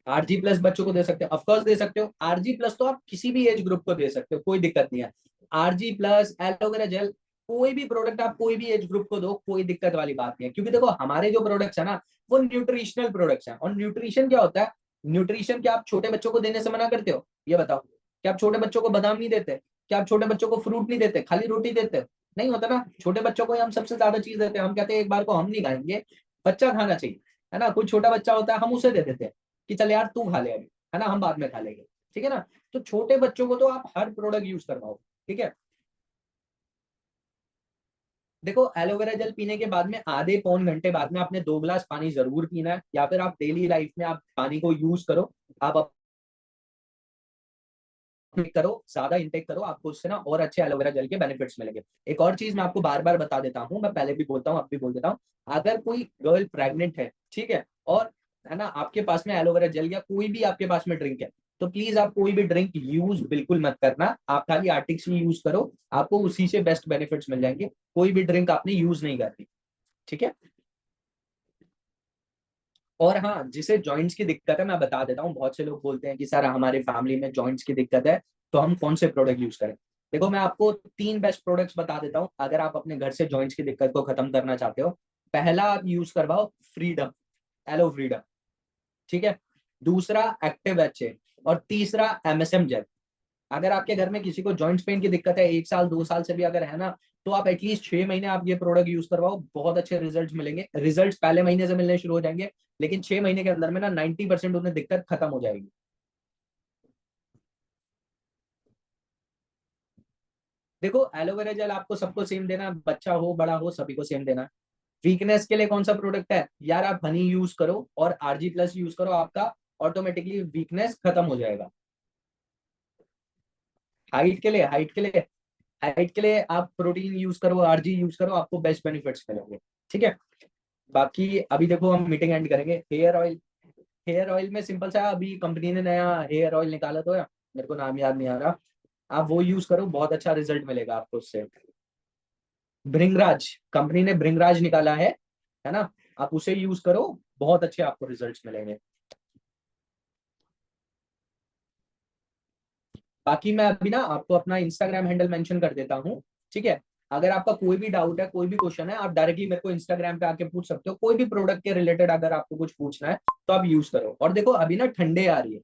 आरजी प्लस बच्चों को दे सकते हो, ऑफकोर्स दे सकते हो। आरजी प्लस तो आप किसी भी एज ग्रुप को दे सकते हो, कोई दिक्कत नहीं है। आरजी प्लस एलोवेरा जेल, कोई भी प्रोडक्ट आप कोई भी एज ग्रुप को दो, कोई दिक्कत वाली बात नहीं है, क्योंकि देखो हमारे जो प्रोडक्ट्स है ना वो न्यूट्रिशनल प्रोडक्ट्स हैं। और न्यूट्रिशन क्या होता है, न्यूट्रिशन क्या आप छोटे बच्चों को देने से मना करते हो, ये बताओ। क्या आप छोटे बच्चों को बादाम नहीं देते, क्या आप छोटे बच्चों को फ्रूट नहीं देते, खाली रोटी देते हो? नहीं होता ना, छोटे बच्चों को हम सबसे ज्यादा चीज देते हैं, हम कहते हैं एक बार को हम नहीं खाएंगे, बच्चा खाना चाहिए, है ना। कोई छोटा बच्चा होता है हम उसे दे देते हैं कि चल यार तू खा ले अभी, है ना, हम बाद में खा लेंगे, ठीक है ना। तो छोटे बच्चों को तो आप हर प्रोडक्ट यूज करवाओ, ठीक है। देखो एलोवेरा जेल पीने के बाद में आधे पौन घंटे बाद में आपने 2 गिलास पानी जरूर पीना है, या फिर आप डेली लाइफ में आप पानी को यूज करो, आप करो, ज्यादा इंटेक करो, आपको उससे ना और अच्छे एलोवेरा जेल के बेनिफिट्स मिलेंगे। एक और चीज मैं आपको बार बार बता देता हूँ, मैं पहले भी बोलता हूँ अब भी बोल देता हूँ, अगर कोई गर्ल प्रेग्नेंट है, ठीक है, और है ना आपके पास में एलोवेरा जेल या कोई भी आपके पास में ड्रिंक है, तो प्लीज आप कोई भी ड्रिंक यूज बिल्कुल मत करना, आप खाली आर्टिक्स ही यूज करो, आपको उसी से बेस्ट बेनिफिट्स मिल जाएंगे। कोई भी ड्रिंक आपने यूज नहीं करनी, ठीक है। और हाँ, जिसे जॉइंट्स की दिक्कत है मैं बता देता हूँ, बहुत से लोग बोलते हैं कि सर हमारे फैमिली में जॉइंट्स की दिक्कत है, तो हम कौन से प्रोडक्ट यूज करें। देखो मैं आपको 3 बेस्ट प्रोडक्ट्स बता देता हूँ अगर आप अपने घर से जॉइंट्स की दिक्कत को खत्म करना चाहते हो। पहला आप यूज करवाओ फ्रीडम, एलो फ्रीडम, ठीक है। दूसरा एक्टिव एच, और तीसरा एमएसएम जेल। अगर आपके घर में किसी को जॉइंट पेन की दिक्कत है 1 साल 2 साल से भी अगर है ना, तो आप एटलीस्ट 6 महीने आप ये प्रोडक्ट यूज करवाओ, बहुत अच्छे रिजल्ट मिलेंगे। रिजल्ट पहले महीने से मिलने शुरू हो जाएंगे, लेकिन 6 महीने के अंदर में ना 90% उन्हें दिक्कत खत्म हो जाएगी। देखो एलोवेरा जेल आपको सबको सेम देना है, बच्चा हो बड़ा हो सभी को सेम देना है। वीकनेस के लिए कौन सा प्रोडक्ट है यार, आप हनी यूज करो और आरजी प्लस यूज करो, आपका ऑटोमेटिकली वीकनेस खत्म हो जाएगा। हाइट के लिए आप प्रोटीन यूज करो, आरजी यूज करो, आपको बेस्ट बेनिफिट्स मिलेंगे, ठीक है। बाकी अभी देखो हम मीटिंग एंड करेंगे। हेयर ऑयल, हेयर ऑयल में सिंपल सा अभी कंपनी ने नया हेयर ऑयल निकाला तो है, मेरे को नाम याद नहीं आ रहा, आप वो यूज करो, बहुत अच्छा रिजल्ट मिलेगा आपको उससे। भृंगराज, कंपनी ने भृंगराज निकाला है ना, आप उसे यूज करो, बहुत अच्छे आपको रिजल्ट्स मिलेंगे। बाकी मैं अभी ना आपको अपना इंस्टाग्राम हैंडल मेंशन कर देता हूँ, ठीक है। अगर आपका कोई भी डाउट है, कोई भी क्वेश्चन है, आप डायरेक्टली मेरे को इंस्टाग्राम पे आके पूछ सकते हो, कोई भी प्रोडक्ट के रिलेटेड अगर आपको कुछ पूछना है तो आप यूज करो। और देखो अभी ना ठंडे आ रही है,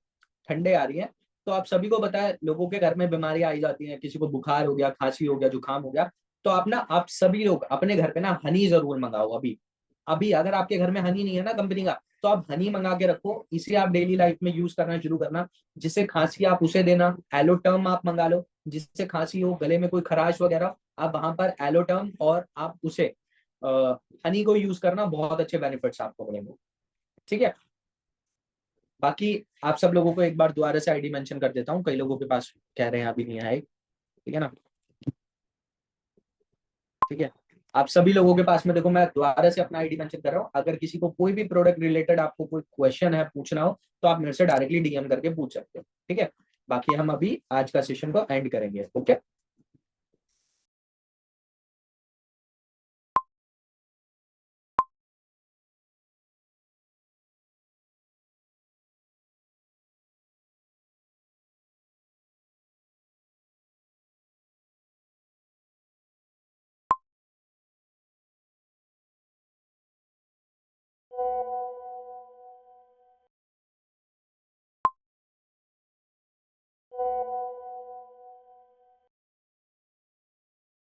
ठंडे आ रही है, तो आप सभी को पता है लोगों के घर में बीमारियां आई जाती हैं, किसी को बुखार हो गया, खांसी हो गया, जुकाम हो गया, तो आप सभी लोग अपने घर पे ना हनी जरूर मंगाओ। अभी अभी अगर आपके घर में हनी नहीं है ना कंपनी का, तो आप हनी मंगा के रखो, इसे आप डेली लाइफ में यूज करना शुरू करना। जिससे खांसी आप उसे देना, एलोटर्म आप मंगा लो, जिससे खांसी हो, गले में कोई खराश वगैरह, आप वहां पर एलोटर्म और आप उसे हनी को यूज करना, बहुत अच्छे बेनिफिट्स आपको मिलेंगे, ठीक है। बाकी आप सब लोगों को एक बार दोबारा से आईडी मेंशन कर देता हूँ, कई लोगों के पास कह रहे हैं अभी नहीं आए, ठीक है ना, ठीक है। आप सभी लोगों के पास में देखो मैं दोबारा से अपना आईडी मेंशन कर रहा हूँ, अगर किसी को कोई भी प्रोडक्ट रिलेटेड आपको कोई क्वेश्चन है पूछना हो तो आप मेरे से डायरेक्टली डीएम करके पूछ सकते हो, ठीक है। बाकी हम अभी आज का सेशन को एंड करेंगे, ओके।